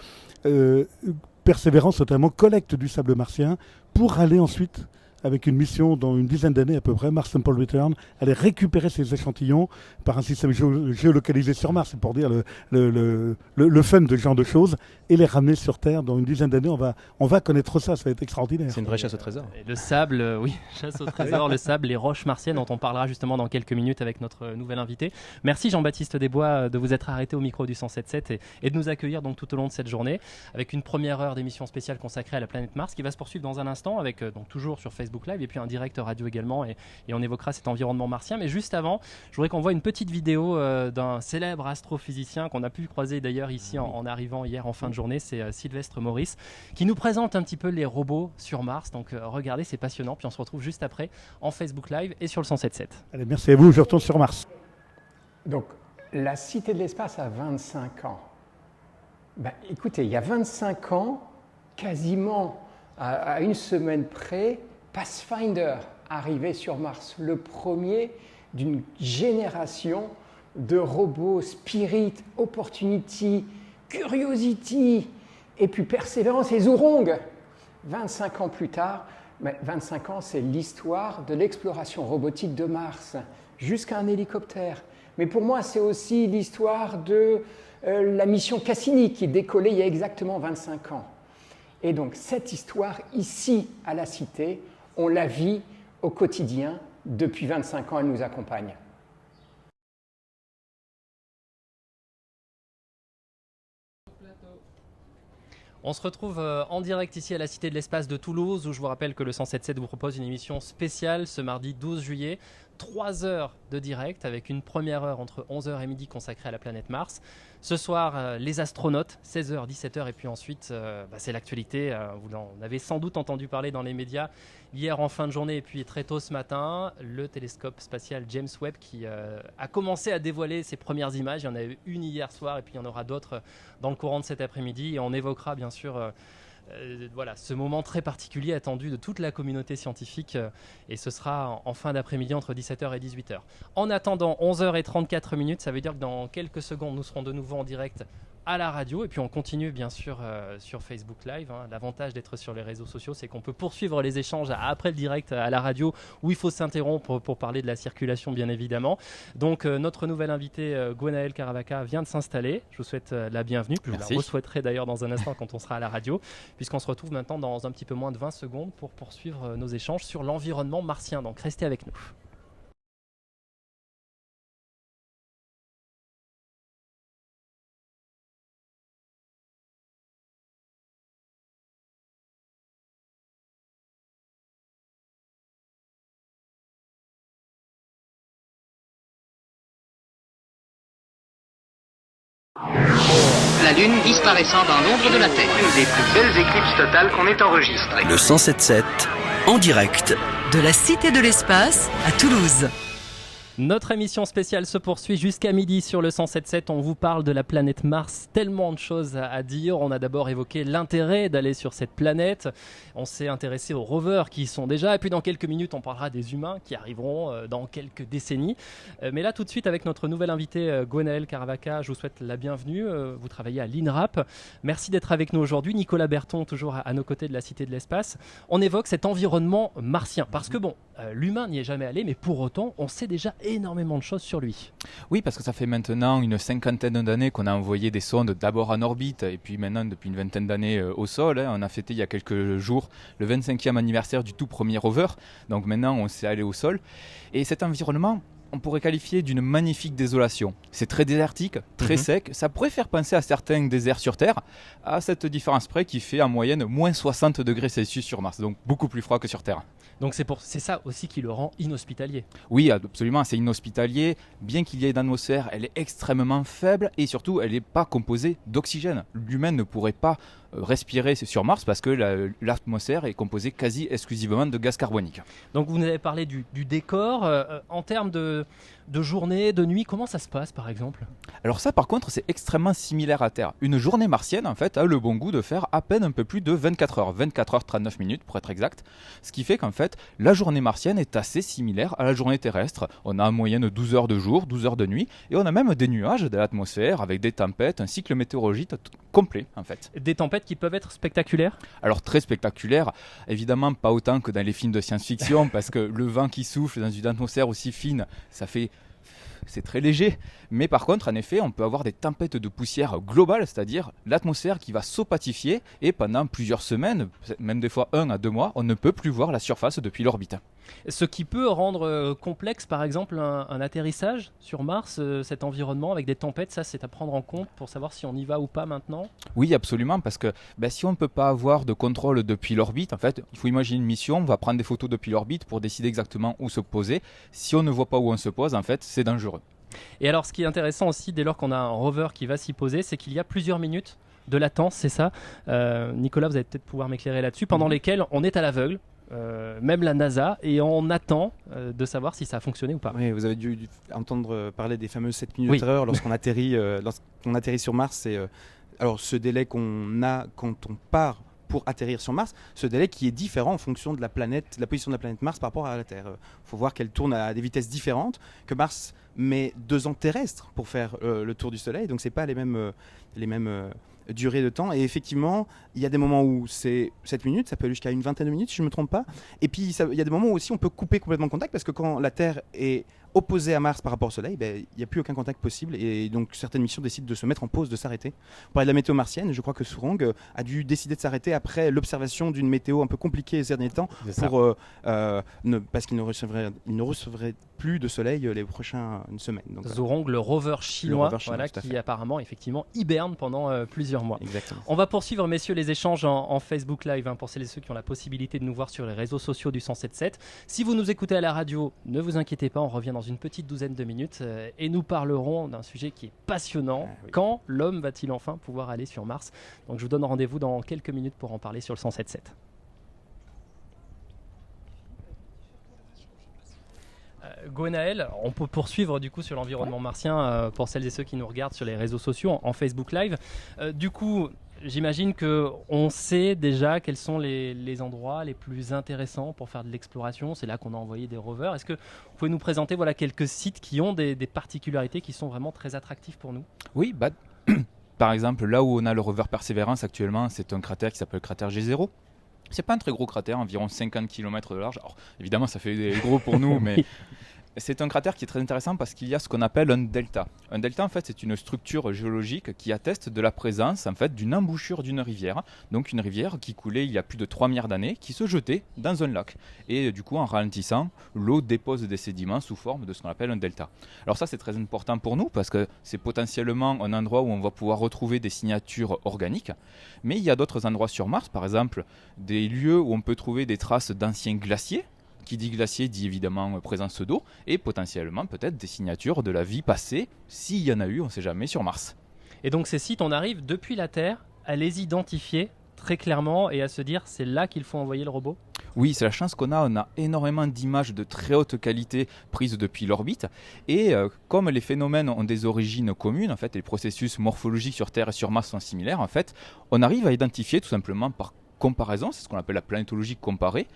Persévérance, notamment collecte du sable martien, pour aller ensuite, avec une mission dans une dizaine d'années à peu près, Mars Sample Return, aller récupérer ces échantillons par un système géolocalisé sur Mars, c'est pour dire le fun de ce genre de choses, et les ramener sur Terre dans une dizaine d'années. On va connaître ça va être extraordinaire. C'est une vraie chasse au trésor. Et le sable, oui, chasse au trésor, le sable, les roches martiennes dont on parlera justement dans quelques minutes avec notre nouvel invité. Merci Jean-Baptiste Desbois de vous être arrêté au micro du 107.7 et de nous accueillir donc tout au long de cette journée avec une première heure d'émission spéciale consacrée à la planète Mars qui va se poursuivre dans un instant avec donc toujours sur Facebook Live et puis un direct radio également et on évoquera cet environnement martien. Mais juste avant, je voudrais qu'on voit une petite vidéo d'un célèbre astrophysicien qu'on a pu croiser d'ailleurs ici en arrivant hier en fin de journée, c'est Sylvestre Maurice qui nous présente un petit peu les robots sur Mars. Donc regardez, c'est passionnant. Puis on se retrouve juste après en Facebook Live et sur le 107.7. Allez, merci à vous, je retourne sur Mars. Donc la Cité de l'Espace a 25 ans. Écoutez, il y a 25 ans, quasiment à une semaine près, Pathfinder arrivait sur Mars, le premier d'une génération de robots Spirit, Opportunity, Curiosity, et puis Perseverance et Zhurong. 25 ans plus tard, 25 ans, c'est l'histoire de l'exploration robotique de Mars, jusqu'à un hélicoptère. Mais pour moi, c'est aussi l'histoire de la mission Cassini, qui décollait il y a exactement 25 ans. Et donc, cette histoire, ici, à la Cité, on la vit au quotidien. Depuis 25 ans, elle nous accompagne. On se retrouve en direct ici à la Cité de l'Espace de Toulouse où je vous rappelle que le 107.7 vous propose une émission spéciale ce mardi 12 juillet. 3 heures de direct avec une première heure entre 11h et midi consacrée à la planète Mars. Ce soir, les astronautes, 16h, 17h et puis ensuite, c'est l'actualité. Vous en avez sans doute entendu parler dans les médias hier en fin de journée et puis très tôt ce matin. Le télescope spatial James Webb qui a commencé à dévoiler ses premières images. Il y en a eu une hier soir et puis il y en aura d'autres dans le courant de cet après-midi. Et on évoquera bien sûr ce moment très particulier attendu de toute la communauté scientifique et ce sera en fin d'après-midi entre 17h et 18h. En attendant 11h34, ça veut dire que dans quelques secondes nous serons de nouveau en direct à la radio et puis on continue bien sûr sur Facebook Live. L'avantage d'être sur les réseaux sociaux, c'est qu'on peut poursuivre les échanges après le direct à la radio où il faut s'interrompre pour parler de la circulation bien évidemment. Donc notre nouvel invité Gwenaël Caravaca vient de s'installer. Je vous souhaite la bienvenue. Puis je vous la re-souhaiterai d'ailleurs dans un instant quand on sera à la radio puisqu'on se retrouve maintenant dans un petit peu moins de 20 secondes pour poursuivre nos échanges sur l'environnement martien. Donc restez avec nous. La Lune disparaissant dans l'ombre de la Terre. Une des plus belles éclipses totales qu'on ait enregistrées. Le 107.7 en direct de la Cité de l'Espace à Toulouse. Notre émission spéciale se poursuit jusqu'à midi sur le 107.7. On vous parle de la planète Mars. Tellement de choses à dire. On a d'abord évoqué l'intérêt d'aller sur cette planète. On s'est intéressé aux rovers qui y sont déjà. Et puis dans quelques minutes, on parlera des humains qui arriveront dans quelques décennies. Mais là, tout de suite, avec notre nouvelle invitée, Gwenaëlle Caravaca, je vous souhaite la bienvenue. Vous travaillez à l'INRAP. Merci d'être avec nous aujourd'hui. Nicolas Berton, toujours à nos côtés de la Cité de l'Espace. On évoque cet environnement martien. Parce que bon, l'humain n'y est jamais allé, mais pour autant, on sait déjà énormément de choses sur lui. Oui, parce que ça fait maintenant une cinquantaine d'années qu'on a envoyé des sondes d'abord en orbite et puis maintenant depuis une vingtaine d'années au sol. On a fêté il y a quelques jours le 25e anniversaire du tout premier rover. Donc maintenant on s'est allé au sol. Et cet environnement, on pourrait qualifier d'une magnifique désolation. C'est très désertique, très sec. Ça pourrait faire penser à certains déserts sur Terre, à cette différence près qui fait en moyenne moins 60 degrés Celsius sur Mars, donc beaucoup plus froid que sur Terre. Donc c'est ça aussi qui le rend inhospitalier. Oui, absolument, c'est inhospitalier. Bien qu'il y ait une atmosphère, elle est extrêmement faible et surtout, elle n'est pas composée d'oxygène. L'humain ne pourrait pas respirer sur Mars parce que l'atmosphère est composée quasi exclusivement de gaz carbonique. Donc vous nous avez parlé du décor. En termes de journée, de nuit, comment ça se passe par exemple ? Alors ça par contre c'est extrêmement similaire à Terre. Une journée martienne en fait a le bon goût de faire à peine un peu plus de 24 heures, 24 heures 39 minutes pour être exact. Ce qui fait qu'en fait la journée martienne est assez similaire à la journée terrestre. On a en moyenne 12 heures de jour, 12 heures de nuit et on a même des nuages de l'atmosphère avec des tempêtes, un cycle météorologique complet en fait. Des tempêtes qui peuvent être spectaculaires ? Alors très spectaculaires, évidemment pas autant que dans les films de science-fiction parce que le vent qui souffle dans une atmosphère aussi fine, c'est très léger, mais par contre, en effet, on peut avoir des tempêtes de poussière globales, c'est-à-dire l'atmosphère qui va s'opatifier et pendant plusieurs semaines, même des fois 1 à 2 mois, on ne peut plus voir la surface depuis l'orbite. Ce qui peut rendre complexe, par exemple, un atterrissage sur Mars, cet environnement avec des tempêtes, ça c'est à prendre en compte pour savoir si on y va ou pas maintenant ? Oui, absolument, parce que si on ne peut pas avoir de contrôle depuis l'orbite, en fait, il faut imaginer une mission, on va prendre des photos depuis l'orbite pour décider exactement où se poser. Si on ne voit pas où on se pose, en fait, c'est dangereux. Et alors, ce qui est intéressant aussi, dès lors qu'on a un rover qui va s'y poser, c'est qu'il y a plusieurs minutes de latence, c'est ça. Nicolas, vous allez peut-être pouvoir m'éclairer là-dessus, pendant lesquelles on est à l'aveugle. Même la NASA, et on attend de savoir si ça a fonctionné ou pas. Oui, vous avez dû entendre parler des fameuses 7 minutes heure lorsqu'on atterrit sur Mars. Alors ce délai qu'on a quand on part pour atterrir sur Mars, ce délai qui est différent en fonction de la position de la planète Mars par rapport à la Terre. Il faut voir qu'elle tourne à des vitesses différentes, que Mars met 2 ans terrestres pour faire le tour du Soleil, donc c'est pas les mêmes durée de temps. Et effectivement, il y a des moments où c'est 7 minutes, ça peut aller jusqu'à une vingtaine de minutes si je ne me trompe pas. Et puis il y a des moments où aussi on peut couper complètement contact parce que quand la Terre est opposée à Mars par rapport au Soleil, il n'y a plus aucun contact possible et donc certaines missions décident de se mettre en pause, de s'arrêter. Pour parler de la météo martienne, je crois que Sourang a dû décider de s'arrêter après l'observation d'une météo un peu compliquée ces derniers temps parce qu'il ne recevrait plus de soleil les prochaines semaines. Donc, Zhurong, le rover chinois, qui apparemment effectivement hiberne pendant plusieurs mois. Exactement. On va poursuivre, messieurs, les échanges en Facebook Live pour celles et ceux qui ont la possibilité de nous voir sur les réseaux sociaux du 107.7. Si vous nous écoutez à la radio, ne vous inquiétez pas, on revient dans une petite douzaine de minutes et nous parlerons d'un sujet qui est passionnant. Quand l'homme va-t-il enfin pouvoir aller sur Mars ? Donc je vous donne rendez-vous dans quelques minutes pour en parler sur le 107.7. Gwenaëlle, on peut poursuivre du coup sur l'environnement martien pour celles et ceux qui nous regardent sur les réseaux sociaux en Facebook Live. Du coup, j'imagine qu'on sait déjà quels sont les endroits les plus intéressants pour faire de l'exploration. C'est là qu'on a envoyé des rovers. Est-ce que vous pouvez nous présenter quelques sites qui ont des particularités qui sont vraiment très attractifs pour nous ? Oui, par exemple, là où on a le rover Perseverance actuellement, c'est un cratère qui s'appelle le cratère G0. C'est pas un très gros cratère, environ 50 km de large. Alors, évidemment, ça fait des gros pour nous, mais c'est un cratère qui est très intéressant parce qu'il y a ce qu'on appelle un delta. Un delta, en fait, c'est une structure géologique qui atteste de la présence, en fait, d'une embouchure d'une rivière. Donc, une rivière qui coulait il y a plus de 3 milliards d'années, qui se jetait dans un lac. Et du coup, en ralentissant, l'eau dépose des sédiments sous forme de ce qu'on appelle un delta. Alors ça, c'est très important pour nous parce que c'est potentiellement un endroit où on va pouvoir retrouver des signatures organiques. Mais il y a d'autres endroits sur Mars, par exemple, des lieux où on peut trouver des traces d'anciens glaciers. Qui dit glacier dit évidemment présence d'eau et potentiellement peut-être des signatures de la vie passée, s'il y en a eu, on ne sait jamais, sur Mars. Et donc ces sites, on arrive depuis la Terre à les identifier très clairement et à se dire c'est là qu'il faut envoyer le robot ? Oui, c'est la chance qu'on a. On a énormément d'images de très haute qualité prises depuis l'orbite. Et comme les phénomènes ont des origines communes, en fait, les processus morphologiques sur Terre et sur Mars sont similaires, en fait, on arrive à identifier tout simplement par comparaison, c'est ce qu'on appelle la planétologie comparée.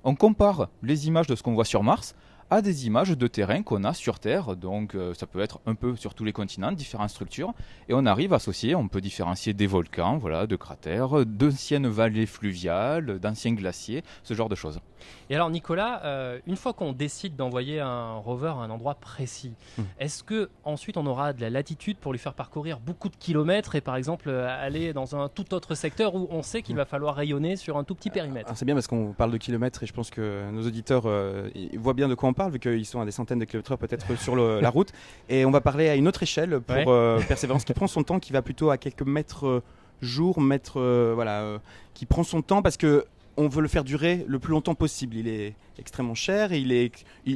On compare les images de ce qu'on voit sur Mars à des images de terrain qu'on a sur Terre, donc ça peut être un peu sur tous les continents, différentes structures, et on arrive à associer, on peut différencier des volcans, voilà, de cratères, d'anciennes vallées fluviales, d'anciens glaciers, ce genre de choses. Et alors Nicolas, une fois qu'on décide d'envoyer un rover à un endroit précis, est-ce que ensuite on aura de la latitude pour lui faire parcourir beaucoup de kilomètres et par exemple aller dans un tout autre secteur où on sait qu'il va falloir rayonner sur un tout petit périmètre? C'est bien parce qu'on parle de kilomètres et je pense que nos auditeurs ils voient bien de quoi on parle vu qu'ils sont à des centaines de kilomètres peut-être sur la route. Et on va parler à une autre échelle pour Persévérance qui prend son temps, qui va plutôt à quelques mètres jour, qui prend son temps parce que on veut le faire durer le plus longtemps possible. Il est extrêmement cher.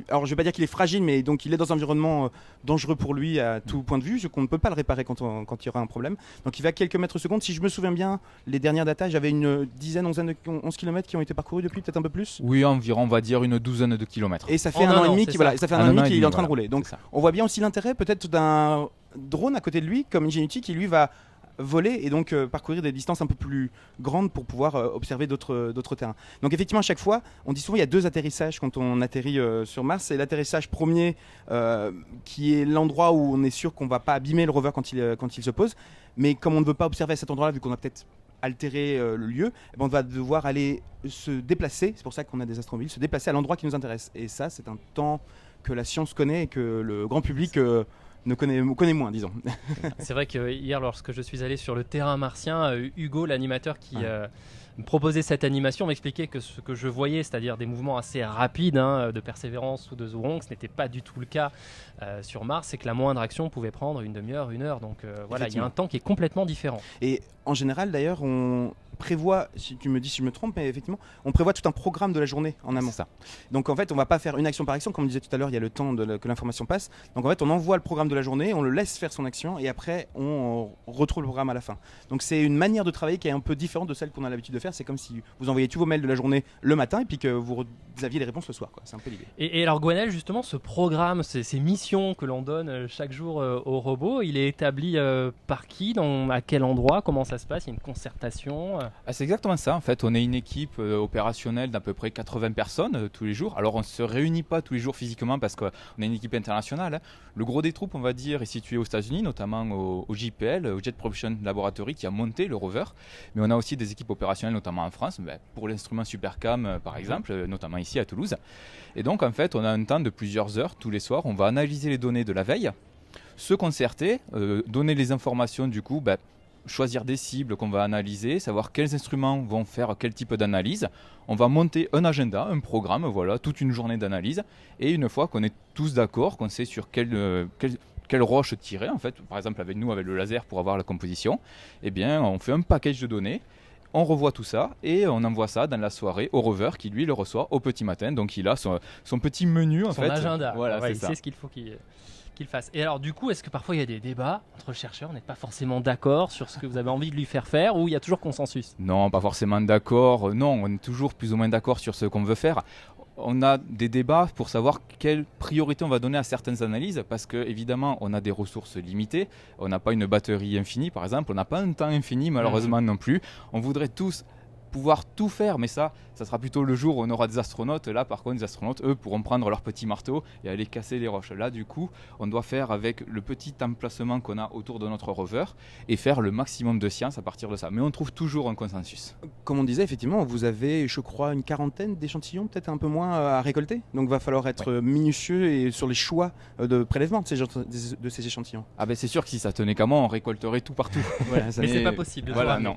Alors je vais pas dire qu'il est fragile, mais donc il est dans un environnement dangereux pour lui à tout point de vue. Qu'on ne peut pas le réparer quand il y aura un problème. Donc il va à quelques mètres secondes. Si je me souviens bien, les dernières datas, j'avais une dizaine, 11 km qui ont été parcourus depuis, peut-être un peu plus. Oui, environ, on va dire une douzaine de kilomètres. Et ça fait un an et demi qu'il est en train de rouler. Donc on voit bien aussi l'intérêt peut-être d'un drone à côté de lui, comme Ingenuity, qui lui va voler et donc parcourir des distances un peu plus grandes pour pouvoir observer d'autres terrains. Donc effectivement à chaque fois, on dit souvent il y a 2 atterrissages quand on atterrit sur Mars. C'est l'atterrissage premier qui est l'endroit où on est sûr qu'on ne va pas abîmer le rover quand il se pose. Mais comme on ne veut pas observer à cet endroit-là, vu qu'on a peut-être altéré le lieu, on va devoir aller se déplacer, c'est pour ça qu'on a des astromobiles, se déplacer à l'endroit qui nous intéresse. Et ça, c'est un temps que la science connaît et que le grand public connaît moins, disons. C'est vrai que hier, lorsque je suis allé sur le terrain martien, Hugo, l'animateur qui me proposait cette animation, m'expliquait que ce que je voyais, c'est-à-dire des mouvements assez rapides de Persévérance ou de Zhurong, ce n'était pas du tout le cas sur Mars, et que la moindre action pouvait prendre une demi-heure, 1 heure. Donc voilà, il y a un temps qui est complètement différent. Et en général, d'ailleurs, on prévoit, si tu me dis si je me trompe, mais effectivement, on prévoit tout un programme de la journée en amont. C'est ça. Donc en fait, on va pas faire une action par action, comme on disait tout à l'heure, il y a le temps que l'information passe. Donc en fait, on envoie le programme de la journée, on le laisse faire son action et après, on retrouve le programme à la fin. Donc c'est une manière de travailler qui est un peu différente de celle qu'on a l'habitude de faire. C'est comme si vous envoyez tous vos mails de la journée le matin et puis que vous aviez les réponses le soir, quoi. C'est un peu l'idée. Et alors Gwenaël, justement, ce programme, ces missions que l'on donne chaque jour au robot, il est établi par qui, à quel endroit, comment ça se passe? Il y a une concertation C'est exactement ça. En fait, on est une équipe opérationnelle d'à peu près 80 personnes tous les jours. Alors, on ne se réunit pas tous les jours physiquement parce qu'on est une équipe internationale. Le gros des troupes, on va dire, est situé aux États-Unis, notamment au JPL, au Jet Propulsion Laboratory, qui a monté le rover. Mais on a aussi des équipes opérationnelles, notamment en France, pour l'instrument Supercam, par exemple, notamment ici à Toulouse. Et donc, en fait, on a un temps de plusieurs heures tous les soirs. On va analyser les données de la veille, se concerter, donner les informations du coup, choisir des cibles qu'on va analyser, savoir quels instruments vont faire quel type d'analyse. On va monter un agenda, un programme, voilà, toute une journée d'analyse. Et une fois qu'on est tous d'accord, qu'on sait sur quelle roche tirer, en fait, par exemple avec nous, avec le laser pour avoir la composition, eh bien, on fait un package de données. On revoit tout ça et on envoie ça dans la soirée au rover qui lui le reçoit au petit matin. Donc il a son petit menu en fait. Son agenda. Voilà, c'est il ça. sait ce qu'il faut qu'il fasse. Et alors du coup, est-ce que parfois il y a des débats entre chercheurs, on n'est pas forcément d'accord sur ce que vous avez envie de lui faire ou il y a toujours consensus? Non, pas forcément d'accord. Non, on est toujours plus ou moins d'accord sur ce qu'on veut faire. On a des débats pour savoir quelle priorité on va donner à certaines analyses parce que évidemment on a des ressources limitées, on n'a pas une batterie infinie par exemple, on n'a pas un temps infini malheureusement non plus. On voudrait tous pouvoir tout faire, mais ça sera plutôt le jour où on aura des astronautes. Là par contre les astronautes eux pourront prendre leur petit marteau et aller casser les roches. Là du coup on doit faire avec le petit emplacement qu'on a autour de notre rover et faire le maximum de science à partir de ça, mais on trouve toujours un consensus. Comme on disait effectivement, vous avez je crois une quarantaine d'échantillons, peut-être un peu moins à récolter, donc va falloir être minutieux et sur les choix de prélèvement de ces échantillons. C'est sûr que si ça tenait qu'à moi on récolterait tout partout. Voilà, mais c'est pas possible. Voilà, non.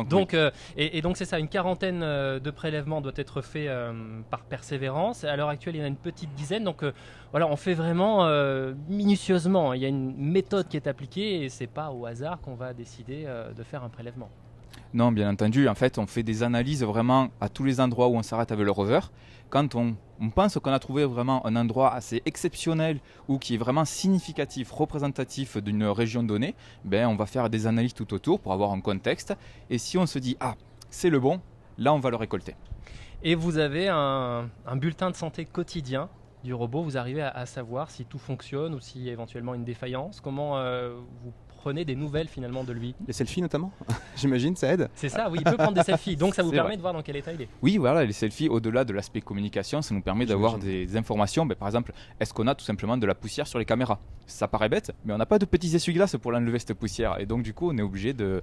Donc et donc c'est ça, une quarantaine de prélèvements doit être fait par Persévérance. À l'heure actuelle, il y en a une petite dizaine. Donc voilà, on fait vraiment minutieusement. Il y a une méthode qui est appliquée et c'est pas au hasard qu'on va décider de faire un prélèvement. Non, bien entendu. En fait, on fait des analyses vraiment à tous les endroits où on s'arrête avec le rover. Quand on pense qu'on a trouvé vraiment un endroit assez exceptionnel ou qui est vraiment significatif, représentatif d'une région donnée, on va faire des analyses tout autour pour avoir un contexte. Et si on se dit « Ah, c'est le bon », là, on va le récolter. Et vous avez un bulletin de santé quotidien du robot. Vous arrivez à savoir si tout fonctionne ou si éventuellement une défaillance. Comment vous prenez des nouvelles finalement de lui? Les selfies notamment, j'imagine, ça aide. C'est ça, oui, il peut prendre des selfies, donc ça vous C'est permet vrai. de voir dans quel état il est. Oui, voilà, les selfies, au-delà de l'aspect communication, ça nous permet d'avoir des informations. Par exemple, est-ce qu'on a tout simplement de la poussière sur les caméras? Ça paraît bête, mais on n'a pas de petits essuie-glaces pour l'enlever cette poussière. Et donc, du coup, on est obligé de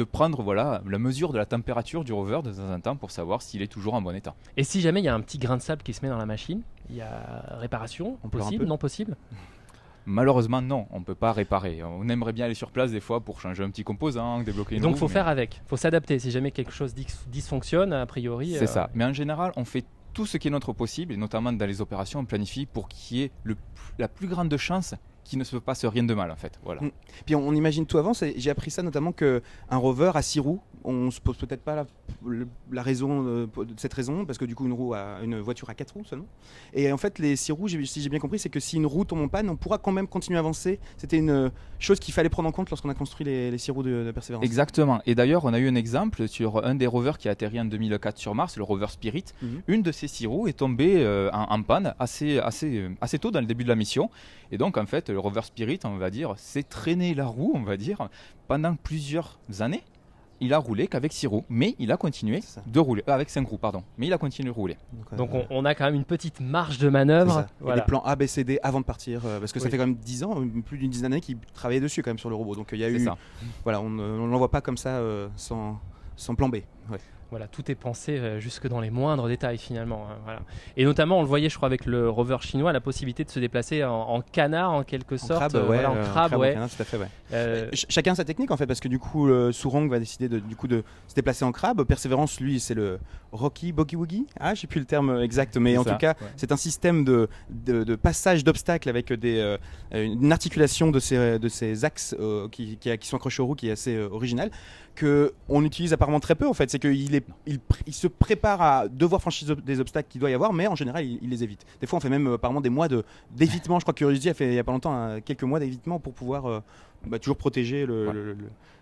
prendre la mesure de la température du rover de temps en temps pour savoir s'il est toujours en bon état. Et si jamais il y a un petit grain de sable qui se met dans la machine, il y a réparation, pleure un possible, peu. non possible? Malheureusement, non, on ne peut pas réparer. On aimerait bien aller sur place des fois pour changer un petit composant, débloquer une Donc roue, il faut mais- faire avec, il faut s'adapter. Si jamais quelque chose dysfonctionne, a priori... C'est ça. Mais en général, on fait tout ce qui est notre possible, et notamment dans les opérations, on planifie pour qu'il y ait la plus grande chance qu'il ne se passe rien de mal en fait. Voilà. Puis on imagine tout avant, j'ai appris ça notamment qu'un rover à 6 roues, on se pose peut-être pas la raison de cette raison, parce que du coup une voiture à 4 roues seulement. Et en fait les 6 roues, si j'ai bien compris, c'est que si une roue tombe en panne, on pourra quand même continuer à avancer. C'était une chose qu'il fallait prendre en compte lorsqu'on a construit les 6 roues de Persévérance. Exactement. Et d'ailleurs, on a eu un exemple sur un des rovers qui a atterri en 2004 sur Mars, le rover Spirit. Une de ces 6 roues est tombée en panne assez tôt dans le début de la mission. Et donc, en fait, le rover Spirit, on va dire, s'est traîné la roue, on va dire, pendant plusieurs années. Il a roulé qu'avec 6 roues, mais il a continué de rouler, avec 5 roues, pardon, mais il a continué de rouler. Donc on a quand même une petite marge de manœuvre. Il y a des plans A, B, C, D avant de partir, parce que ça fait quand même 10 ans, plus d'une dizaine d'années qu'il travaillait dessus quand même sur le robot. Donc il y a eu, ça. Voilà, on ne l'envoie pas comme ça sans plan B. Ouais. Voilà, tout est pensé jusque dans les moindres détails finalement. Hein, voilà. Et notamment, on le voyait, je crois, avec le rover chinois, la possibilité de se déplacer en canard en quelque sorte. Crabe, voilà, en crabe, ouais. en canard, tout à fait, ouais. Chacun sa technique en fait, parce que du coup, Sourang va décider de se déplacer en crabe. Persévérance, lui, c'est le Rocky Boogie Woogie. Ah, j'ai plus le terme exact, mais en tout cas, c'est un système de passage d'obstacles avec une articulation de ces axes qui sont accrochés aux roues qui est assez originale, qu'on utilise apparemment très peu en fait. C'est qu'il il se prépare à devoir franchir des obstacles qu'il doit y avoir, mais en général il les évite. Des fois on fait même apparemment des mois d'évitement. Je crois que Curiosity a fait il n'y a pas longtemps quelques mois d'évitement pour pouvoir toujours protéger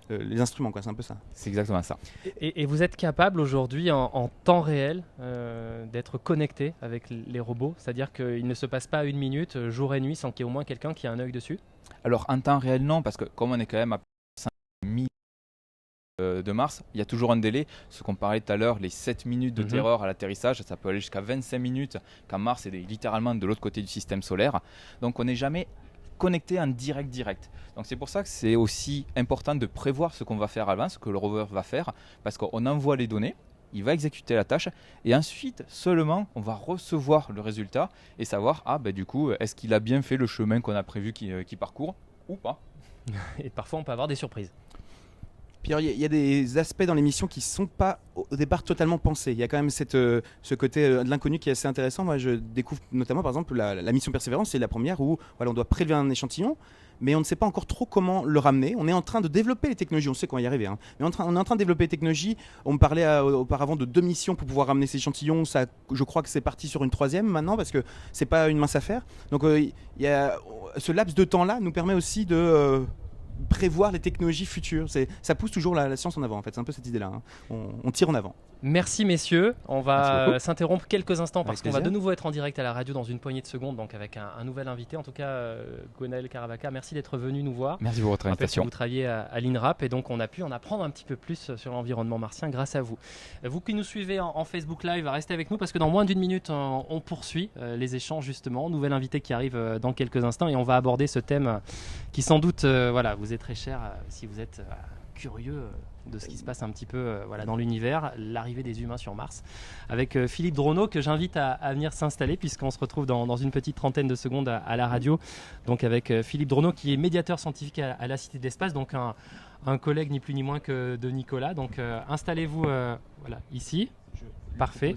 les instruments, quoi. C'est un peu ça. C'est exactement ça. Et vous êtes capable aujourd'hui en temps réel d'être connecté avec les robots, c'est-à-dire qu'il ne se passe pas une minute jour et nuit sans qu'il y ait au moins quelqu'un qui a un œil dessus? Alors en temps réel non, parce que comme on est quand même à 5000 de Mars, il y a toujours un délai. Ce qu'on parlait tout à l'heure, les 7 minutes de terreur à l'atterrissage, ça peut aller jusqu'à 25 minutes quand Mars est littéralement de l'autre côté du système solaire. Donc on n'est jamais connecté en direct. Donc c'est pour ça que c'est aussi important de prévoir ce qu'on va faire avant, ce que le rover va faire, parce qu'on envoie les données, il va exécuter la tâche et ensuite seulement on va recevoir le résultat et savoir du coup est-ce qu'il a bien fait le chemin qu'on a prévu qu'il parcourt ou pas. Et parfois on peut avoir des surprises. Puis il y a des aspects dans l'émission qui ne sont pas au départ totalement pensés. Il y a quand même ce côté de l'inconnu qui est assez intéressant. Moi je découvre notamment par exemple la mission Persévérance, c'est la première où on doit prélever un échantillon, mais on ne sait pas encore trop comment le ramener. On est en train de développer les technologies, on sait qu'on va y arriver, hein. Mais on est en train de développer les technologies. On me parlait auparavant de 2 missions pour pouvoir ramener ces échantillons. Je crois que c'est parti sur une 3e maintenant, parce que c'est pas une mince affaire. Donc ce laps de temps-là nous permet aussi de prévoir les technologies futures. Ça pousse toujours la science en avant en fait. C'est un peu cette idée-là, hein. On tire en avant. Merci messieurs, on va s'interrompre quelques instants parce qu'on va de plaisir. nouveau être en direct à la radio dans une poignée de secondes, donc avec un nouvel invité. En tout cas, Gwenaël Caravaca, merci d'être venu nous voir. Merci pour votre invitation. Vous travaillez à l'INRAP et donc on a pu en apprendre un petit peu plus sur l'environnement martien grâce à vous. Vous qui nous suivez en Facebook Live, restez avec nous parce que dans moins d'une minute, on poursuit les échanges justement. Nouvel invité qui arrive dans quelques instants et on va aborder ce thème qui sans doute vous est très cher si vous êtes curieux de ce qui se passe un petit peu dans l'univers, l'arrivée des humains sur Mars, avec Philippe Dronot que j'invite à venir s'installer puisqu'on se retrouve dans une petite trentaine de secondes à la radio, donc avec Philippe Dronot qui est médiateur scientifique à la Cité de l'Espace, donc un collègue ni plus ni moins que de Nicolas, donc installez-vous ici, parfait.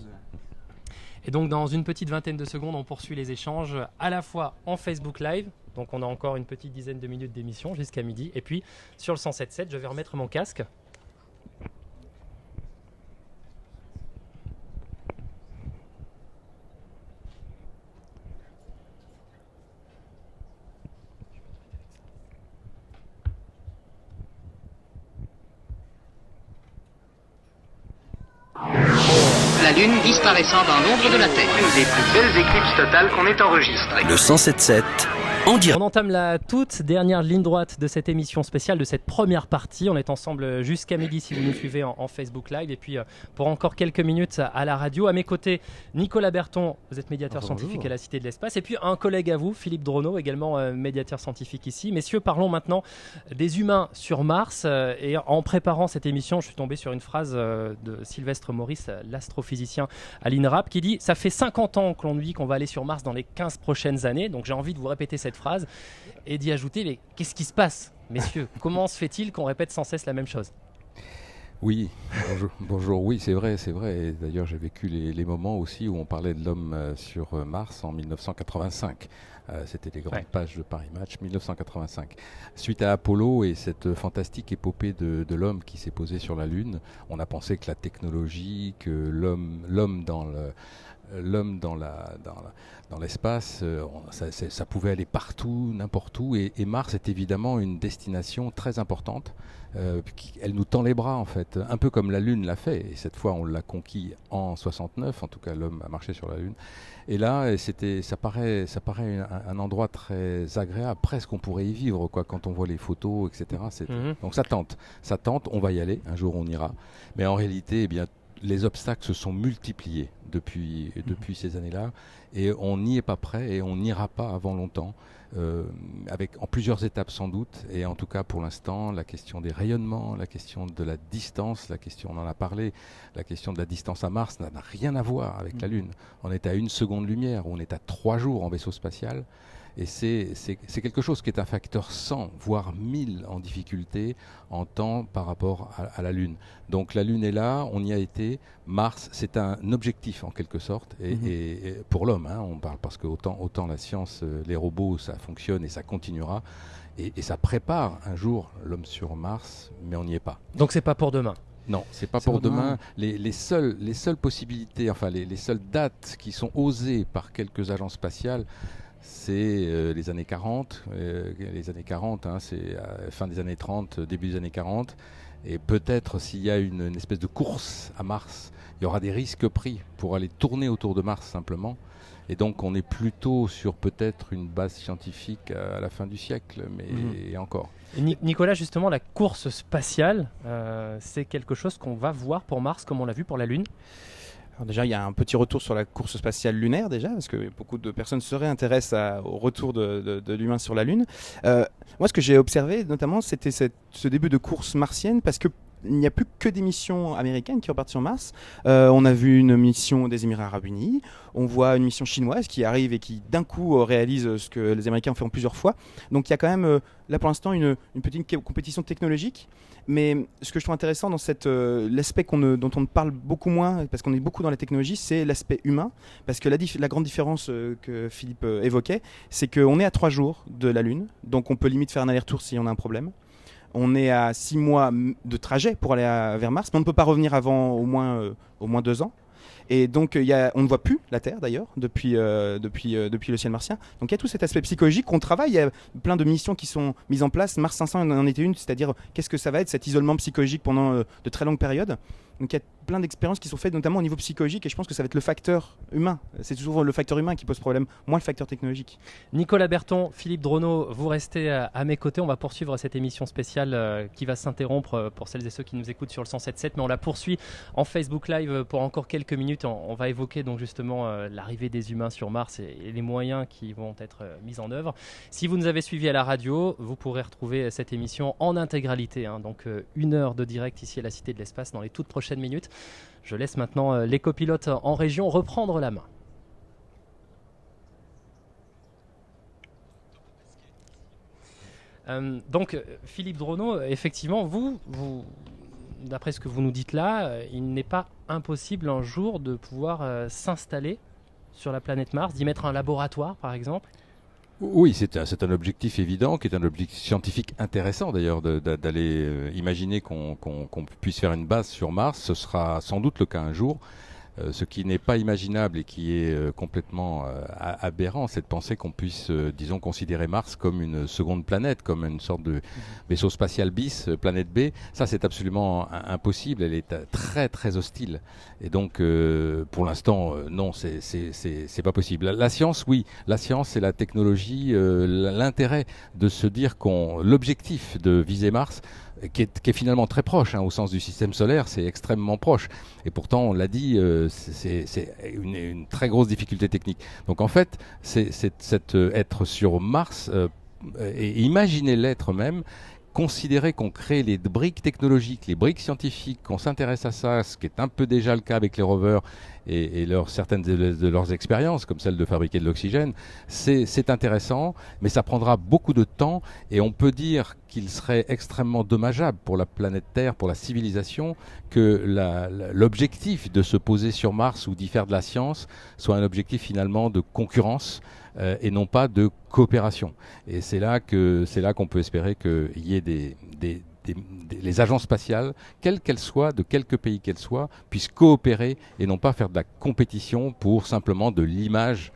Et donc dans une petite vingtaine de secondes, on poursuit les échanges à la fois en Facebook Live, donc on a encore une petite dizaine de minutes d'émission jusqu'à midi, et puis sur le 107.7, je vais remettre mon casque. La Lune disparaissant dans l'ombre de la Terre. Une des plus belles éclipses totales qu'on ait enregistrées. Le 107.7 en direct. On entame la toute dernière ligne droite de cette émission spéciale, de cette première partie. On est ensemble jusqu'à midi si vous nous suivez en Facebook Live. Et puis pour encore quelques minutes à la radio. À mes côtés, Nicolas Berton, vous êtes médiateur scientifique à la Cité de l'Espace. Et puis un collègue à vous, Philippe Drono, également médiateur scientifique ici. Messieurs, parlons maintenant des humains sur Mars. Et en préparant cette émission, je suis tombé sur une phrase de Sylvestre Maurice, l'astrophysicien à l'INRAP, qui dit « Ça fait 50 ans que l'on dit qu'on va aller sur Mars dans les 15 prochaines années. » Donc j'ai envie de vous répéter cette phrase et d'y ajouter, mais qu'est-ce qui se passe, messieurs? Comment se fait-il qu'on répète sans cesse la même chose? Oui, bonjour. Oui, c'est vrai. Et d'ailleurs, j'ai vécu les moments aussi où on parlait de l'homme sur Mars en 1985. C'était les grandes pages de Paris Match, 1985. Suite à Apollo et cette fantastique épopée de l'homme qui s'est posé sur la Lune, on a pensé que la technologie, que l'homme dans l'espace, ça pouvait aller partout, n'importe où. Et Mars est évidemment une destination très importante. Elle nous tend les bras en fait, un peu comme la Lune l'a fait. Et cette fois, on l'a conquis en 69. En tout cas, l'homme a marché sur la Lune. Et là, ça paraît un endroit très agréable. Presque, on pourrait y vivre, quoi, quand on voit les photos, etc. Donc ça tente. On va y aller. Un jour, on ira. Mais en réalité, eh bien, les obstacles se sont multipliés depuis ces années-là, et on n'y est pas prêt, et on n'ira pas avant longtemps, en plusieurs étapes sans doute. Et en tout cas pour l'instant, la question des rayonnements, la question de la distance, on en a parlé, la question de la distance à Mars n'a rien à voir avec la Lune. On est à 1 seconde lumière, on est à 3 jours en vaisseau spatial. Et c'est quelque chose qui est un facteur 100, voire 1000 en difficulté en temps par rapport à la Lune. Donc la Lune est là, on y a été. Mars, c'est un objectif en quelque sorte. Et pour l'homme, on parle, parce que autant la science, les robots, ça fonctionne et ça continuera. Et ça prépare un jour l'homme sur Mars, mais on n'y est pas. Donc c'est pas pour demain? Non, c'est pas pour demain. Les seules possibilités, enfin les seules dates qui sont osées par quelques agences spatiales, c'est les années 40. Les années 40, c'est fin des années 30, début des années 40. Et peut-être s'il y a une espèce de course à Mars, il y aura des risques pris pour aller tourner autour de Mars simplement. Et donc on est plutôt sur peut-être une base scientifique à la fin du siècle, mais encore. Et Nicolas, justement, la course spatiale, c'est quelque chose qu'on va voir pour Mars comme on l'a vu pour la Lune? Alors déjà, il y a un petit retour sur la course spatiale lunaire déjà, parce que beaucoup de personnes se réintéressent au retour de l'humain sur la Lune. Moi, ce que j'ai observé notamment, c'était ce début de course martienne, parce que il n'y a plus que des missions américaines qui repartent sur Mars. On a vu une mission des Émirats Arabes Unis, on voit une mission chinoise qui arrive et qui d'un coup réalise ce que les Américains ont fait en plusieurs fois. Donc il y a quand même là pour l'instant une petite compétition technologique. Mais ce que je trouve intéressant dans l'aspect dont on parle beaucoup moins, parce qu'on est beaucoup dans la technologie, c'est l'aspect humain. Parce que la grande différence que Philippe évoquait, c'est qu'on est à 3 jours de la Lune, donc on peut limite faire un aller-retour si on a un problème. On est à 6 mois de trajet pour aller vers Mars, mais on ne peut pas revenir avant au moins 2 ans. Et donc on ne voit plus la Terre d'ailleurs depuis le ciel martien. Donc il y a tout cet aspect psychologique qu'on travaille. Il y a plein de missions qui sont mises en place. Mars 500 en était une, c'est-à-dire qu'est-ce que ça va être cet isolement psychologique pendant de très longues périodes. Donc il y a plein d'expériences qui sont faites notamment au niveau psychologique, et je pense que ça va être le facteur humain. C'est toujours le facteur humain qui pose problème, moins le facteur technologique. Nicolas Berton, Philippe Drono, vous restez à mes côtés. On va poursuivre cette émission spéciale qui va s'interrompre pour celles et ceux qui nous écoutent sur le 107.7, mais on la poursuit en Facebook Live pour encore quelques minutes. On va évoquer donc justement l'arrivée des humains sur Mars et les moyens qui vont être mis en œuvre. Si vous nous avez suivis à la radio, vous pourrez retrouver cette émission en intégralité, donc 1 heure de direct ici à la Cité de l'Espace dans les toutes prochaines minutes. Je laisse maintenant les copilotes en région reprendre la main. Donc Philippe Drono, effectivement, vous, d'après ce que vous nous dites là, il n'est pas impossible un jour de pouvoir s'installer sur la planète Mars, d'y mettre un laboratoire par exemple? Oui, c'est un objectif évident, qui est un objectif scientifique intéressant d'ailleurs, d'aller imaginer qu'on puisse faire une base sur Mars. Ce sera sans doute le cas un jour. Ce qui n'est pas imaginable et qui est complètement aberrant, c'est de penser qu'on puisse, disons, considérer Mars comme une seconde planète, comme une sorte de vaisseau spatial bis, planète B. Ça, c'est absolument impossible. Elle est très, très hostile. Et donc, pour l'instant, non, c'est pas possible. La science, oui. La science et la technologie, l'intérêt de se dire l'objectif de viser Mars, qui est finalement très proche, au sens du système solaire, c'est extrêmement proche. Et pourtant, on l'a dit, c'est une très grosse difficulté technique. Donc en fait, être sur Mars, et imaginer l'être même, considérer qu'on crée les briques technologiques, les briques scientifiques, qu'on s'intéresse à ça, ce qui est un peu déjà le cas avec les rovers et certaines de leurs expériences, comme celle de fabriquer de l'oxygène, c'est intéressant, mais ça prendra beaucoup de temps et on peut dire qu'il serait extrêmement dommageable pour la planète Terre, pour la civilisation, que l'objectif de se poser sur Mars ou d'y faire de la science soit un objectif finalement de concurrence et non pas de coopération. Et c'est là qu'on peut espérer qu'il y ait les agences spatiales, quelles qu'elles soient, de quelque pays qu'elles soient, puissent coopérer et non pas faire de la compétition pour simplement de l'image,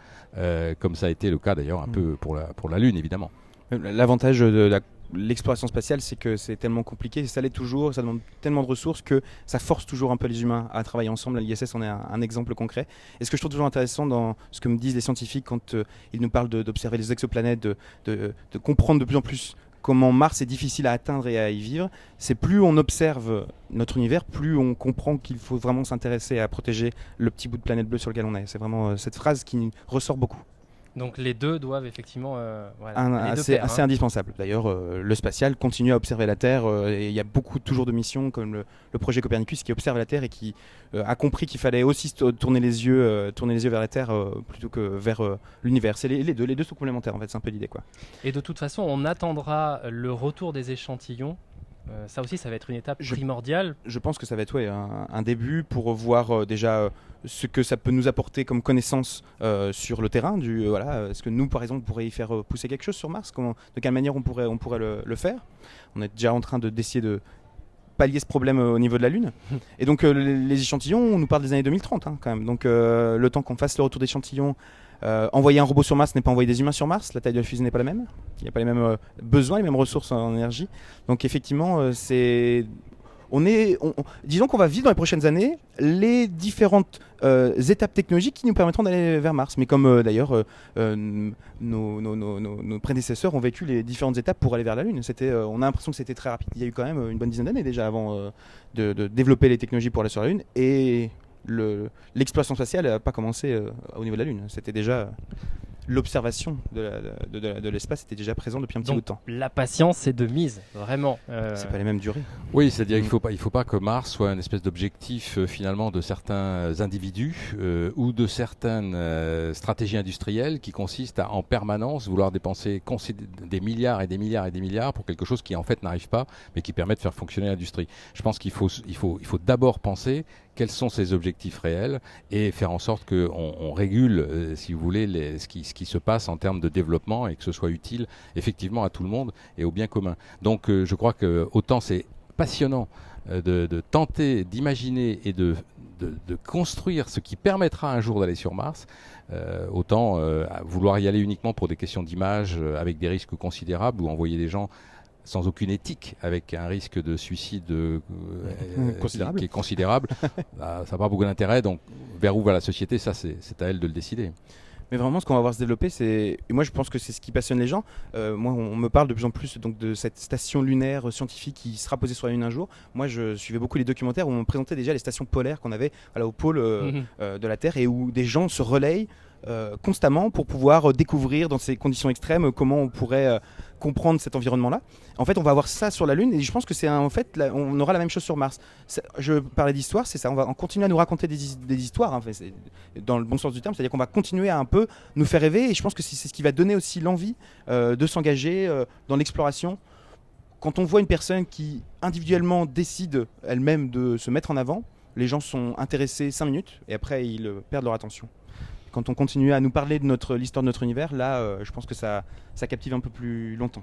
comme ça a été le cas d'ailleurs un peu pour la Lune évidemment. L'avantage de l'exploration spatiale, c'est que c'est tellement compliqué, ça l'est toujours, ça demande tellement de ressources que ça force toujours un peu les humains à travailler ensemble. L'ISS en est un exemple concret. Et ce que je trouve toujours intéressant dans ce que me disent les scientifiques quand ils nous parlent d'observer les exoplanètes, de comprendre de plus en plus comment Mars est difficile à atteindre et à y vivre, c'est plus on observe notre univers, plus on comprend qu'il faut vraiment s'intéresser à protéger le petit bout de planète bleue sur lequel on est. C'est vraiment cette phrase qui ressort beaucoup. Donc les deux doivent effectivement... c'est assez indispensable. D'ailleurs, le spatial continue à observer la Terre et il y a toujours de missions comme le projet Copernicus qui observe la Terre et qui a compris qu'il fallait aussi tourner les yeux vers la Terre plutôt que vers l'univers. C'est les deux sont complémentaires en fait, c'est un peu l'idée quoi. Et de toute façon, on attendra le retour des échantillons. Ça aussi, ça va être une étape primordiale. Je pense que ça va être un début pour voir déjà ce que ça peut nous apporter comme connaissance sur le terrain. Est-ce que nous, par exemple, on pourrait y faire pousser quelque chose sur Mars ? De quelle manière on pourrait le faire ? On est déjà en train d'essayer de pallier ce problème au niveau de la Lune. Et donc les échantillons, on nous parle des années 2030 quand même. Donc le temps qu'on fasse le retour d'échantillons, envoyer un robot sur Mars n'est pas envoyer des humains sur Mars, la taille de la fusée n'est pas la même, il n'y a pas les mêmes besoins, les mêmes ressources en énergie. Donc effectivement, disons qu'on va vivre dans les prochaines années les différentes étapes technologiques qui nous permettront d'aller vers Mars. Mais comme d'ailleurs nos prédécesseurs ont vécu les différentes étapes pour aller vers la Lune. On a l'impression que c'était très rapide. Il y a eu quand même une bonne dizaine d'années déjà avant de développer les technologies pour aller sur la Lune. Et l'exploration spatiale n'a pas commencé au niveau de la Lune. C'était déjà l'observation de l'espace était déjà présente depuis un petit bout de temps. La patience est de mise, vraiment. C'est pas les mêmes durées. Oui, c'est-à-dire qu'il faut pas que Mars soit une espèce d'objectif finalement de certains individus ou de certaines stratégies industrielles qui consistent à en permanence vouloir dépenser des milliards et des milliards et des milliards pour quelque chose qui en fait n'arrive pas, mais qui permet de faire fonctionner l'industrie. Je pense qu'il faut d'abord penser quels sont ces objectifs réels et faire en sorte qu'on régule, si vous voulez, ce qui se passe en termes de développement et que ce soit utile effectivement à tout le monde et au bien commun. Donc je crois que autant c'est passionnant de tenter d'imaginer et de construire ce qui permettra un jour d'aller sur Mars, autant vouloir y aller uniquement pour des questions d'image avec des risques considérables ou envoyer des gens sans aucune éthique, avec un risque de suicide qui est considérable, ça n'a pas beaucoup d'intérêt. Donc, vers où va la société, ça, c'est à elle de le décider. Mais vraiment, ce qu'on va voir se développer, moi je pense que c'est ce qui passionne les gens. Moi, on me parle de plus en plus donc, de cette station lunaire scientifique qui sera posée sur la Lune un jour. Moi, je suivais beaucoup les documentaires où on me présentait déjà les stations polaires qu'on avait au pôle de la Terre et où des gens se relayent constamment pour pouvoir découvrir dans ces conditions extrêmes comment on pourrait comprendre cet environnement-là. En fait, on va avoir ça sur la Lune et je pense que on aura la même chose sur Mars. Je parlais d'histoire, c'est ça. On va continuer à nous raconter des histoires, dans le bon sens du terme, c'est-à-dire qu'on va continuer à un peu nous faire rêver et je pense que c'est ce qui va donner aussi l'envie de s'engager dans l'exploration. Quand on voit une personne qui individuellement décide elle-même de se mettre en avant, les gens sont intéressés 5 minutes et après ils perdent leur attention. Quand on continue à nous parler de l'histoire de notre univers, là, je pense que ça captive un peu plus longtemps.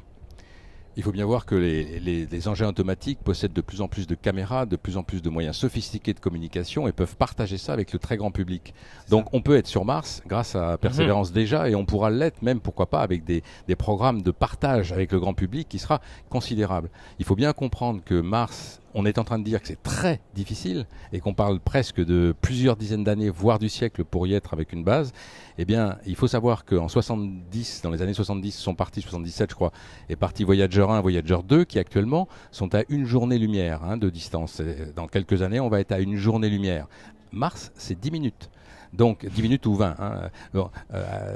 Il faut bien voir que les engins automatiques possèdent de plus en plus de caméras, de plus en plus de moyens sophistiqués de communication et peuvent partager ça avec le très grand public. Donc on peut être sur Mars grâce à Persévérance déjà, et on pourra l'être même, pourquoi pas, avec des programmes de partage avec le grand public qui sera considérable. Il faut bien comprendre que Mars, on est en train de dire que c'est très difficile et qu'on parle presque de plusieurs dizaines d'années, voire du siècle pour y être avec une base. Eh bien, il faut savoir qu'en 70, dans les années 70, sont partis, 77 je crois, est parti Voyager 1 et Voyager 2 qui actuellement sont à une journée-lumière de distance. Et dans quelques années, on va être à une journée-lumière. Mars, c'est 10 minutes. Donc 10 minutes ou 20,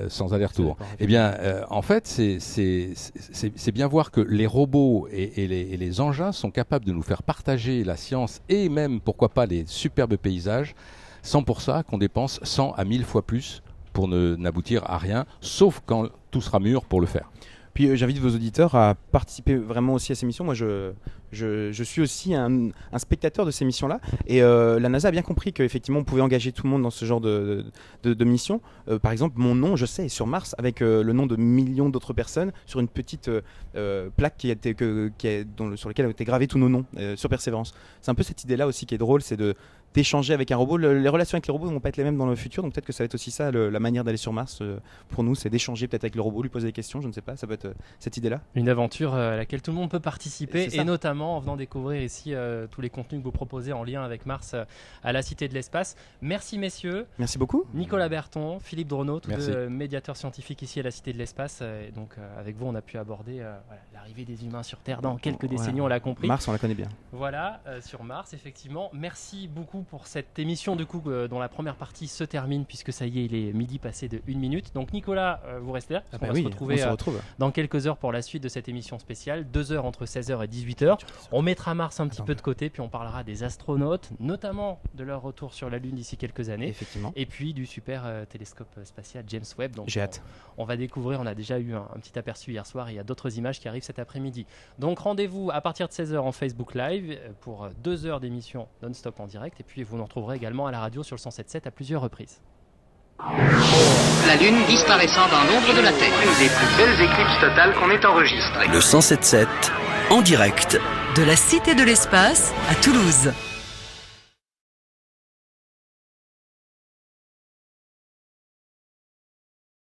sans aller-retour. Eh bien, en fait, c'est bien voir que les robots et les engins sont capables de nous faire partager la science et même, pourquoi pas, les superbes paysages, sans pour ça qu'on dépense 100 à 1000 fois plus pour n'aboutir à rien, sauf quand tout sera mûr pour le faire. Puis j'invite vos auditeurs à participer vraiment aussi à ces missions. Moi, je suis aussi un spectateur de ces missions-là. Et la NASA a bien compris qu'effectivement, on pouvait engager tout le monde dans ce genre de mission. Par exemple, mon nom, je sais, est sur Mars avec le nom de millions d'autres personnes sur une petite plaque sur laquelle ont été gravés tous nos noms sur Persévérance. C'est un peu cette idée-là aussi qui est drôle, c'est d'échanger avec un robot. Les relations avec les robots ne vont pas être les mêmes dans le futur, donc peut-être que ça va être aussi ça, la manière d'aller sur Mars pour nous, c'est d'échanger peut-être avec le robot, lui poser des questions, je ne sais pas, ça peut être cette idée-là. Une aventure à laquelle tout le monde peut participer, et notamment en venant découvrir ici tous les contenus que vous proposez en lien avec Mars à la Cité de l'Espace. Merci messieurs. Merci beaucoup. Nicolas Berton, Philippe Dronot, tous deux médiateurs scientifiques ici à la Cité de l'Espace. Et donc avec vous, on a pu aborder l'arrivée des humains sur Terre dans quelques décennies, on l'a compris. Mars, on la connaît bien. Voilà, sur Mars, effectivement. Merci beaucoup pour cette émission du coup dont la première partie se termine, puisque ça y est, il est midi passé de 1 minute. Donc Nicolas, vous restez là, parce qu'on va se retrouver dans quelques heures pour la suite de cette émission spéciale, 2 heures entre 16h et 18h. On mettra Mars un petit peu de côté, puis on parlera des astronautes, notamment de leur retour sur la Lune d'ici quelques années. Effectivement. Et puis du super télescope spatial James Webb. Donc j'ai hâte. On va découvrir, on a déjà eu un petit aperçu hier soir, et il y a d'autres images qui arrivent cet après-midi. Donc rendez-vous à partir de 16h en Facebook Live pour 2 heures d'émission non-stop en direct, et puis vous nous retrouverez également à la radio sur le 107.7 à plusieurs reprises. La Lune disparaissant dans l'ombre de la Terre. Une des plus belles éclipses totales qu'on ait enregistrées. Le 107.7 en direct de la Cité de l'Espace à Toulouse.